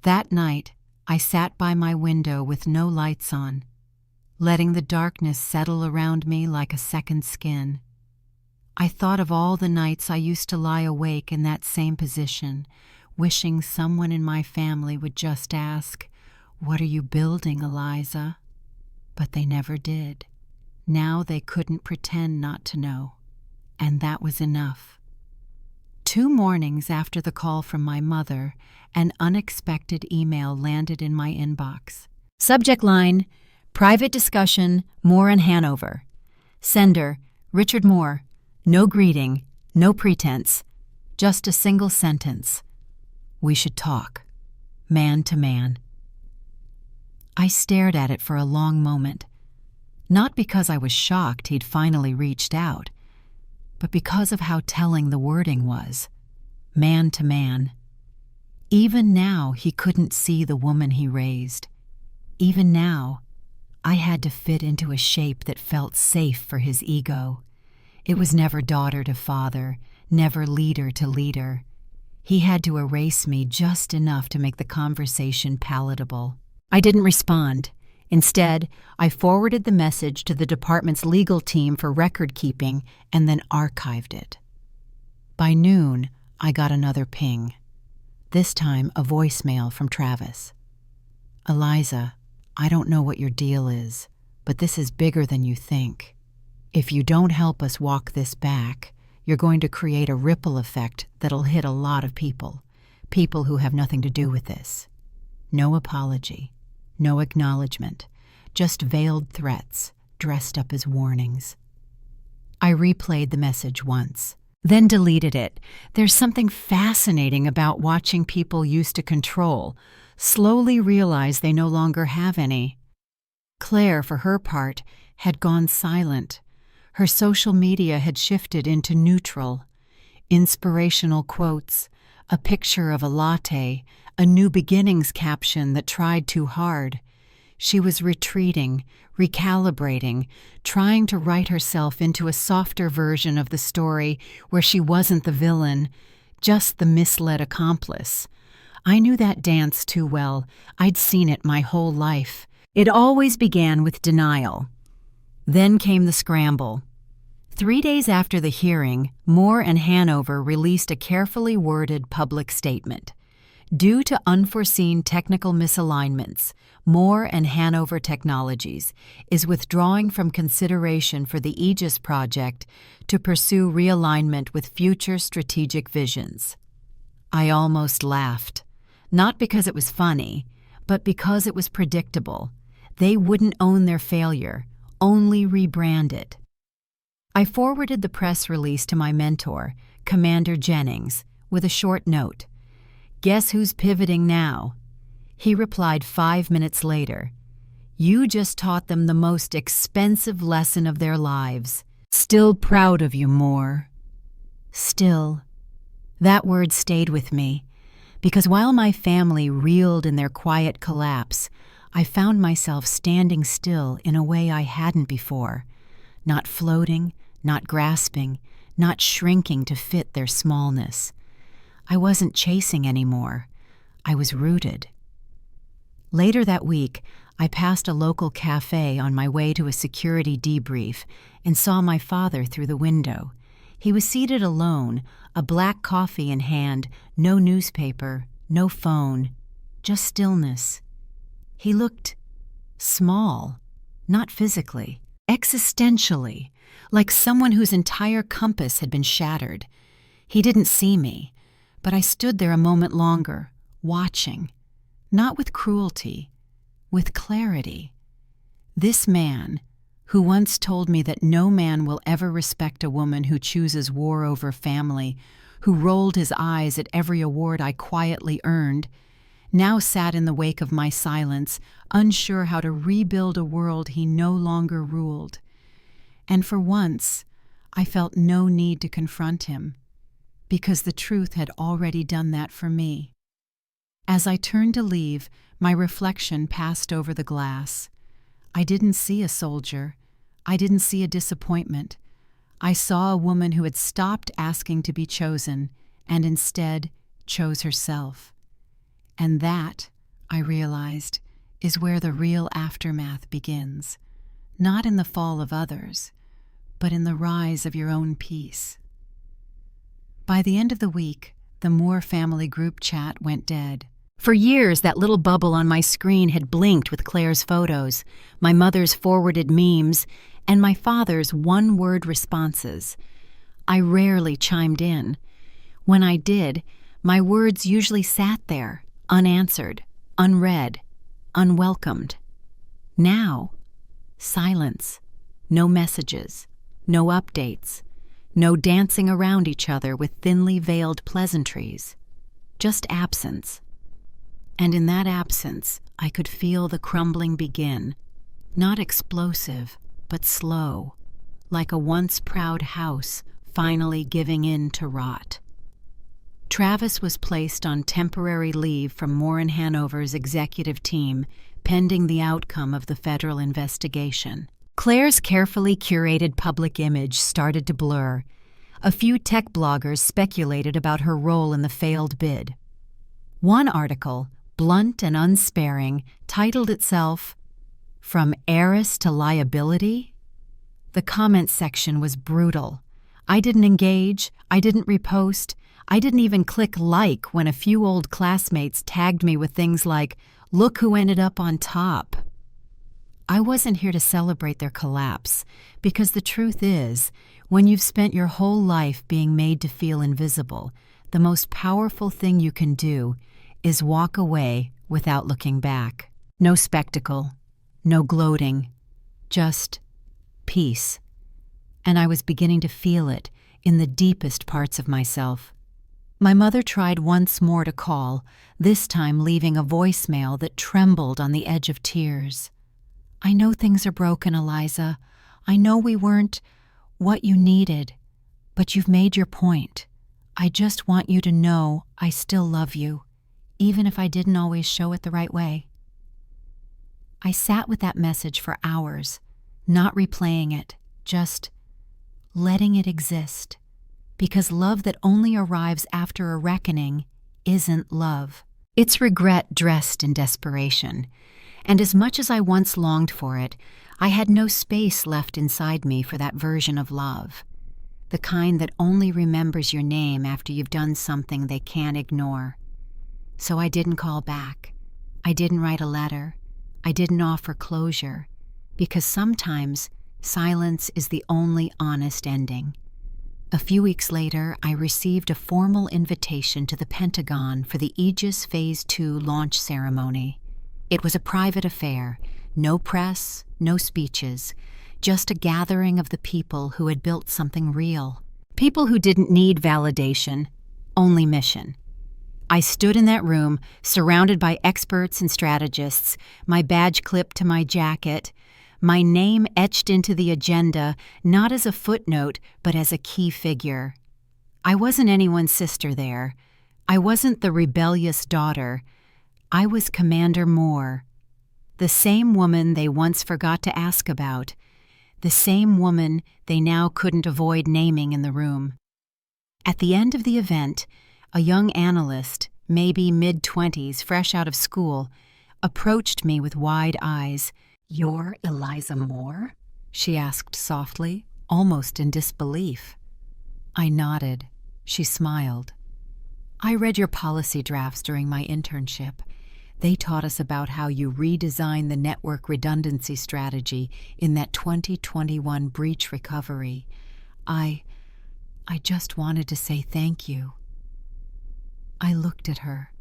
That night, I sat by my window with no lights on, letting the darkness settle around me like a second skin. I thought of all the nights I used to lie awake in that same position, wishing someone in my family would just ask, "What are you building, Eliza?" But they never did. Now they couldn't pretend not to know, and that was enough. 2 mornings after the call from my mother, an unexpected email landed in my inbox. Subject line, "Private discussion, Moore and Hanover." Sender, Richard Moore. No greeting, no pretense, just a single sentence. "We should talk, man to man." I stared at it for a long moment, not because I was shocked he'd finally reached out, but because of how telling the wording was. Man to man. Even now, he couldn't see the woman he raised. Even now, I had to fit into a shape that felt safe for his ego. It was never daughter to father, never leader to leader. He had to erase me just enough to make the conversation palatable. I didn't respond. Instead, I forwarded the message to the department's legal team for record keeping and then archived it. By noon, I got another ping. This time, a voicemail from Travis. "Eliza, I don't know what your deal is, but this is bigger than you think. If you don't help us walk this back, you're going to create a ripple effect that'll hit a lot of people who have nothing to do with this. No apology, no acknowledgement, just veiled threats dressed up as warnings." I replayed the message once, then deleted it. There's something fascinating about watching people used to control slowly realize they no longer have any. Claire, for her part, had gone silent. Her social media had shifted into neutral. Inspirational quotes, a picture of a latte, a new beginnings caption that tried too hard. She was retreating, recalibrating, trying to write herself into a softer version of the story where she wasn't the villain, just the misled accomplice. I knew that dance too well. I'd seen it my whole life. It always began with denial. Then came the scramble. 3 days after the hearing, Moore and Hanover released a carefully worded public statement. Due to unforeseen technical misalignments, Moore and Hanover Technologies is withdrawing from consideration for the Aegis project to pursue realignment with future strategic visions. I almost laughed, not because it was funny, but because it was predictable. They wouldn't own their failure, only rebrand it. I forwarded the press release to my mentor, Commander Jennings, with a short note. "Guess who's pivoting now?" He replied 5 minutes later. "You just taught them the most expensive lesson of their lives. Still proud of you, Moore." Still. That word stayed with me, because while my family reeled in their quiet collapse, I found myself standing still in a way I hadn't before, not floating, not grasping, not shrinking to fit their smallness. I wasn't chasing anymore. I was rooted. Later that week, I passed a local cafe on my way to a security debrief and saw my father through the window. He was seated alone, a black coffee in hand, no newspaper, no phone, just stillness. He looked small, not physically, existentially, like someone whose entire compass had been shattered. He didn't see me, but I stood there a moment longer, watching, not with cruelty, with clarity. This man, who once told me that no man will ever respect a woman who chooses war over family, who rolled his eyes at every award I quietly earned, now sat in the wake of my silence, unsure how to rebuild a world he no longer ruled. And for once, I felt no need to confront him, because the truth had already done that for me. As I turned to leave, my reflection passed over the glass. I didn't see a soldier, I didn't see a disappointment. I saw a woman who had stopped asking to be chosen and instead chose herself. And that, I realized, is where the real aftermath begins. Not in the fall of others, but in the rise of your own peace. By the end of the week, the Moore family group chat went dead. For years, that little bubble on my screen had blinked with Claire's photos, my mother's forwarded memes, and my father's one-word responses. I rarely chimed in. When I did, my words usually sat there, unanswered, unread, unwelcomed. Now, silence, no messages, no updates, no dancing around each other with thinly veiled pleasantries, just absence. And in that absence, I could feel the crumbling begin, not explosive, but slow, like a once proud house finally giving in to rot. Travis was placed on temporary leave from Moore & Hanover's executive team, pending the outcome of the federal investigation. Claire's carefully curated public image started to blur. A few tech bloggers speculated about her role in the failed bid. One article, blunt and unsparing, titled itself, "From Heiress to Liability?" The comment section was brutal. I didn't engage, I didn't repost, I didn't even click like when a few old classmates tagged me with things like, "Look who ended up on top." I wasn't here to celebrate their collapse, because the truth is, when you've spent your whole life being made to feel invisible, the most powerful thing you can do is walk away without looking back. No spectacle, no gloating, just peace. And I was beginning to feel it in the deepest parts of myself. My mother tried once more to call, this time leaving a voicemail that trembled on the edge of tears. "I know things are broken, Eliza. I know we weren't what you needed, but you've made your point. I just want you to know I still love you, even if I didn't always show it the right way." I sat with that message for hours, not replaying it, just letting it exist. Because love that only arrives after a reckoning isn't love. It's regret dressed in desperation. And as much as I once longed for it, I had no space left inside me for that version of love. The kind that only remembers your name after you've done something they can't ignore. So I didn't call back. I didn't write a letter. I didn't offer closure. Because sometimes silence is the only honest ending. A few weeks later, I received a formal invitation to the Pentagon for the Aegis Phase 2 launch ceremony. It was a private affair, no press, no speeches, just a gathering of the people who had built something real. People who didn't need validation, only mission. I stood in that room, surrounded by experts and strategists, my badge clipped to my jacket, my name etched into the agenda, not as a footnote, but as a key figure. I wasn't anyone's sister there. I wasn't the rebellious daughter. I was Commander Moore, the same woman they once forgot to ask about, the same woman they now couldn't avoid naming in the room. At the end of the event, a young analyst, maybe mid-20s, fresh out of school, approached me with wide eyes. "You're Eliza Moore?" she asked softly, almost in disbelief. I nodded. She smiled. "I read your policy drafts during my internship. They taught us about how you redesign the network redundancy strategy in that 2021 breach recovery. I just wanted to say thank you." I looked at her,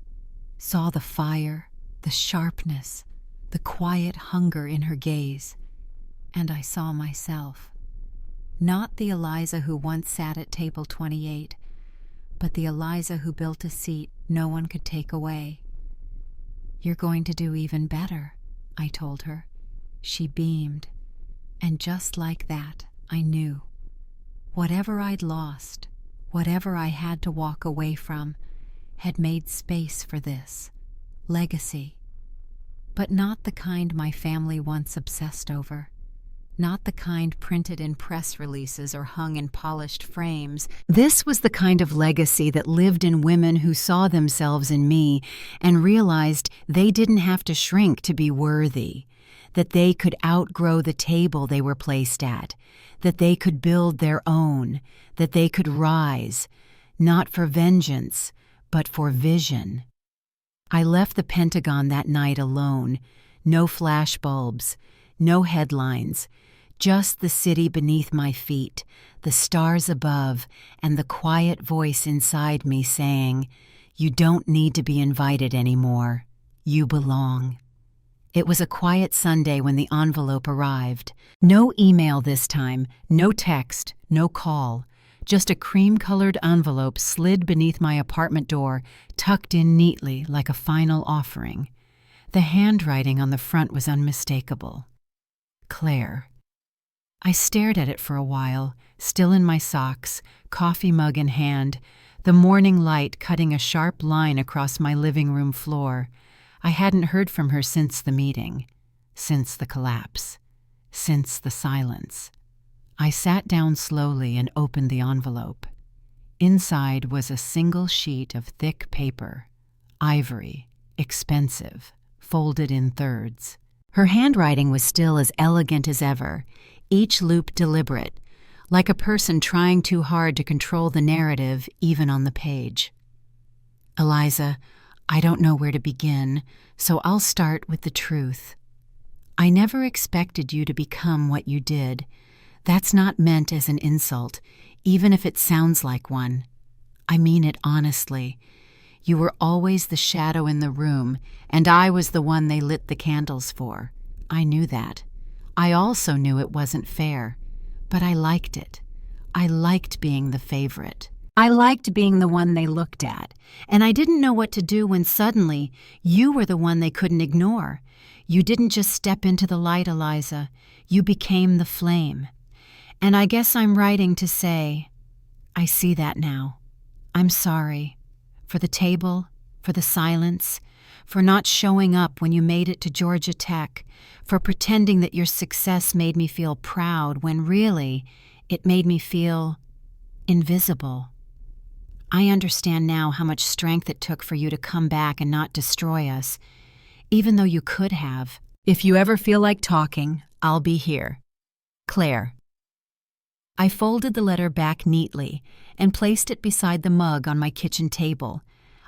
saw the fire, the sharpness, the quiet hunger in her gaze, and I saw myself. Not the Eliza who once sat at table 28, but the Eliza who built a seat no one could take away. "You're going to do even better," I told her. She beamed, and just like that, I knew. Whatever I'd lost, whatever I had to walk away from, had made space for this legacy. But not the kind my family once obsessed over. not the kind printed in press releases or hung in polished frames. This was the kind of legacy that lived in women who saw themselves in me and realized they didn't have to shrink to be worthy, that they could outgrow the table they were placed at, that they could build their own, that they could rise, not for vengeance, but for vision. I left the Pentagon that night alone, no flashbulbs, no headlines, just the city beneath my feet, the stars above, and the quiet voice inside me saying, "You don't need to be invited anymore. You belong." It was a quiet Sunday when the envelope arrived. No email this time, no text, no call. Just a cream-colored envelope slid beneath my apartment door, tucked in neatly like a final offering. The handwriting on the front was unmistakable. Claire. I stared at it for a while, still in my socks, coffee mug in hand, the morning light cutting a sharp line across my living room floor. I hadn't heard from her since the meeting, since the collapse, since the silence. I sat down slowly and opened the envelope. Inside was a single sheet of thick paper, ivory, expensive, folded in thirds. Her handwriting was still as elegant as ever, each loop deliberate, like a person trying too hard to control the narrative even on the page. "Eliza, I don't know where to begin, so I'll start with the truth. I never expected you to become what you did. That's not meant as an insult, even if it sounds like one. I mean it honestly. You were always the shadow in the room, and I was the one they lit the candles for. I knew that. I also knew it wasn't fair, but I liked it. I liked being the favorite. I liked being the one they looked at, and I didn't know what to do when suddenly you were the one they couldn't ignore. You didn't just step into the light, Eliza. You became the flame. And I guess I'm writing to say, I see that now. I'm sorry. For the table, for the silence, for not showing up when you made it to Georgia Tech, for pretending that your success made me feel proud when really it made me feel invisible. I understand now how much strength it took for you to come back and not destroy us, even though you could have. If you ever feel like talking, I'll be here. Claire. I folded the letter back neatly and placed it beside the mug on my kitchen table.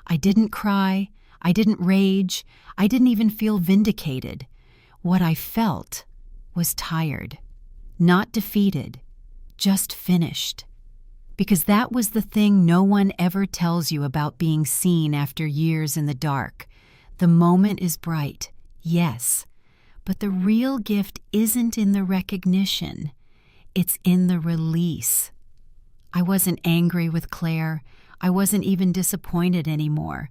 I didn't cry, I didn't rage, I didn't even feel vindicated. What I felt was tired, not defeated, just finished. Because that was the thing no one ever tells you about being seen after years in the dark. The moment is bright, yes, but the real gift isn't in the recognition. It's in the release. I wasn't angry with Claire. I wasn't even disappointed anymore.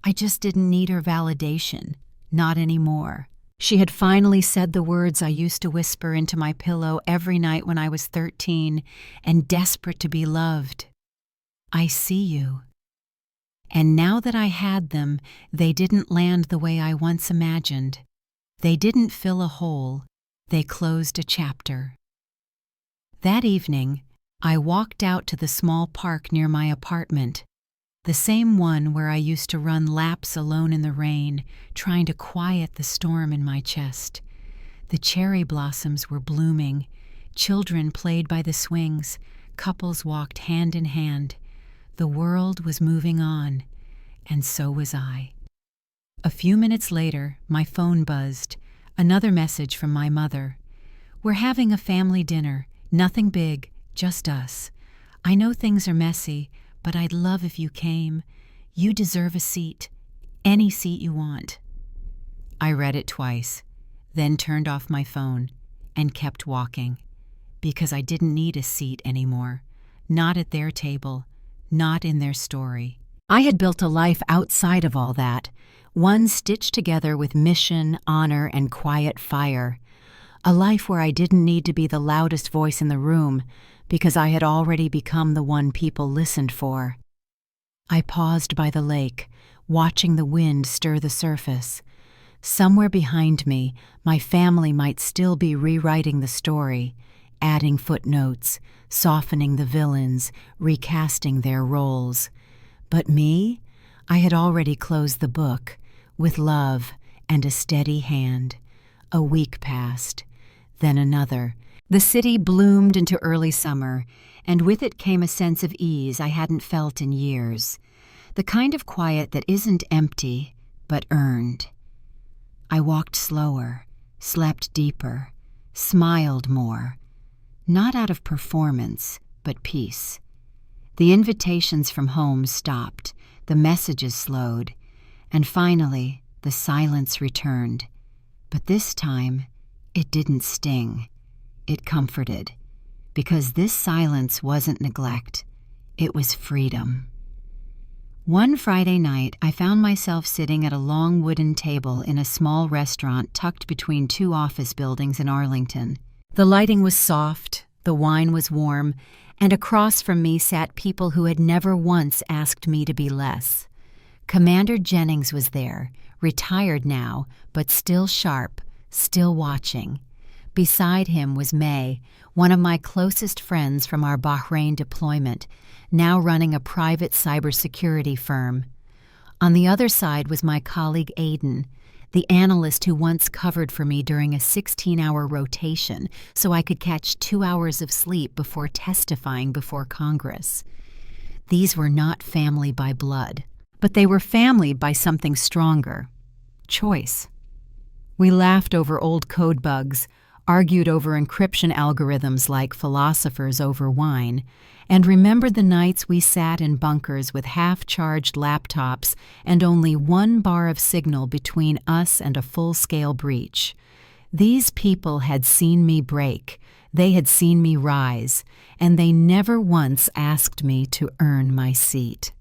I just didn't need her validation. Not anymore. She had finally said the words I used to whisper into my pillow every night when I was 13 and desperate to be loved. I see you. And now that I had them, they didn't land the way I once imagined. They didn't fill a hole. They closed a chapter. That evening, I walked out to the small park near my apartment, the same one where I used to run laps alone in the rain, trying to quiet the storm in my chest. The cherry blossoms were blooming, children played by the swings, couples walked hand in hand. The world was moving on, and so was I. A few minutes later, my phone buzzed, another message from my mother. "We're having a family dinner. Nothing big, just us. I know things are messy, but I'd love if you came. You deserve a seat, any seat you want." I read it twice, then turned off my phone and kept walking, because I didn't need a seat anymore, not at their table, not in their story. I had built a life outside of all that, one stitched together with mission, honor, and quiet fire. A life where I didn't need to be the loudest voice in the room because I had already become the one people listened for. I paused by the lake, watching the wind stir the surface. Somewhere behind me, my family might still be rewriting the story, adding footnotes, softening the villains, recasting their roles. But me? I had already closed the book, with love and a steady hand. A week passed, then another. The city bloomed into early summer, and with it came a sense of ease I hadn't felt in years. The kind of quiet that isn't empty, but earned. I walked slower, slept deeper, smiled more. Not out of performance, but peace. The invitations from home stopped, the messages slowed, and finally the silence returned. But this time, it didn't sting. It comforted. Because this silence wasn't neglect. It was freedom. One Friday night, I found myself sitting at a long wooden table in a small restaurant tucked between two office buildings in Arlington. The lighting was soft, the wine was warm, and across from me sat people who had never once asked me to be less. Commander Jennings was there, retired now, but still sharp, still watching. Beside him was May, one of my closest friends from our Bahrain deployment, now running a private cybersecurity firm. On the other side was my colleague Aidan, the analyst who once covered for me during a 16-hour rotation so I could catch 2 hours of sleep before testifying before Congress. These were not family by blood, but they were family by something stronger: choice. We laughed over old code bugs, argued over encryption algorithms like philosophers over wine, and remembered the nights we sat in bunkers with half-charged laptops and only one bar of signal between us and a full-scale breach. These people had seen me break, they had seen me rise, and they never once asked me to earn my seat.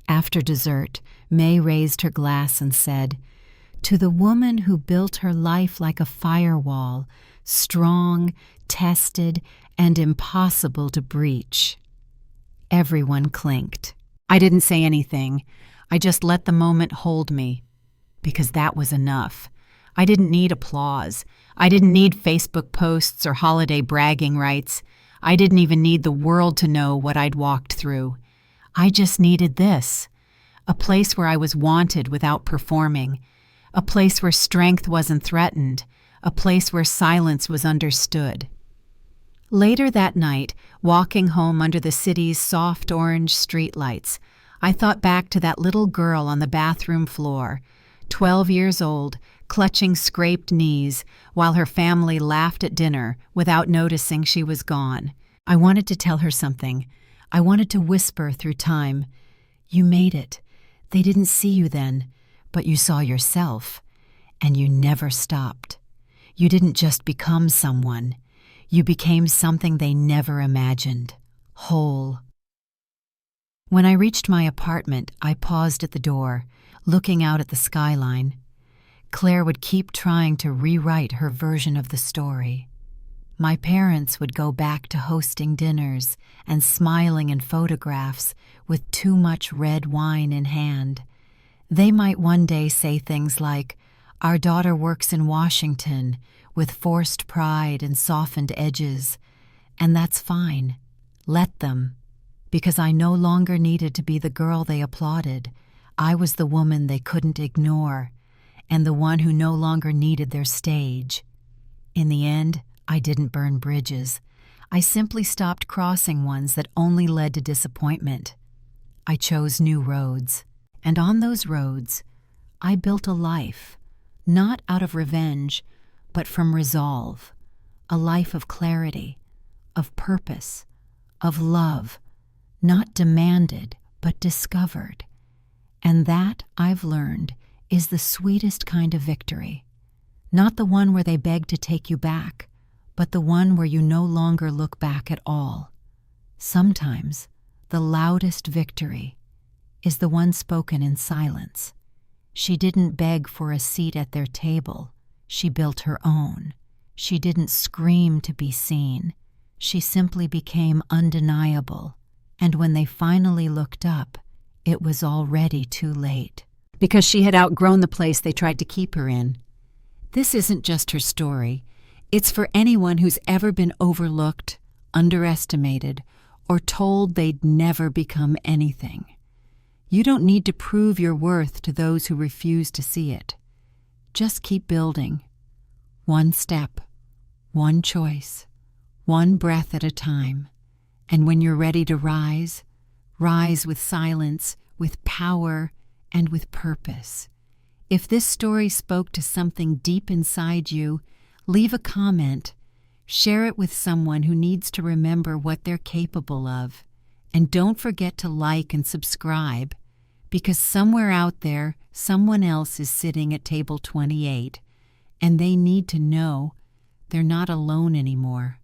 After dessert, May raised her glass and said, "To the woman who built her life like a firewall, strong, tested, and impossible to breach." Everyone clinked. I didn't say anything. I just let the moment hold me, because that was enough. I didn't need applause. I didn't need Facebook posts or holiday bragging rights. I didn't even need the world to know what I'd walked through. I just needed this, a place where I was wanted without performing, a place where strength wasn't threatened, a place where silence was understood. Later that night, walking home under the city's soft orange streetlights, I thought back to that little girl on the bathroom floor, 12 years old, clutching scraped knees, while her family laughed at dinner without noticing she was gone. I wanted to tell her something. I wanted to whisper through time, "You made it. They didn't see you then, but you saw yourself, and you never stopped. You didn't just become someone. You became something they never imagined, whole." When I reached my apartment, I paused at the door, looking out at the skyline. Claire would keep trying to rewrite her version of the story. My parents would go back to hosting dinners and smiling in photographs with too much red wine in hand. They might one day say things like, "Our daughter works in Washington with forced pride and softened edges," and that's fine. Let them, because I no longer needed to be the girl they applauded. I was the woman they couldn't ignore, and the one who no longer needed their stage. In the end, I didn't burn bridges. I simply stopped crossing ones that only led to disappointment. I chose new roads, and on those roads, I built a life, not out of revenge, but from resolve, a life of clarity, of purpose, of love, not demanded, but discovered. And that, I've learned, is the sweetest kind of victory. Not the one where they beg to take you back, but the one where you no longer look back at all. Sometimes, the loudest victory is the one spoken in silence. She didn't beg for a seat at their table. She built her own. She didn't scream to be seen. She simply became undeniable. And when they finally looked up, it was already too late. because she had outgrown the place they tried to keep her in. This isn't just her story. It's for anyone who's ever been overlooked, underestimated, or told they'd never become anything. You don't need to prove your worth to those who refuse to see it. Just keep building. One step, one choice, one breath at a time. And when you're ready to rise, rise with silence, with power, and with purpose. If this story spoke to something deep inside you, leave a comment. Share it with someone who needs to remember what they're capable of. And don't forget to like and subscribe, because somewhere out there, someone else is sitting at table 28, and they need to know they're not alone anymore.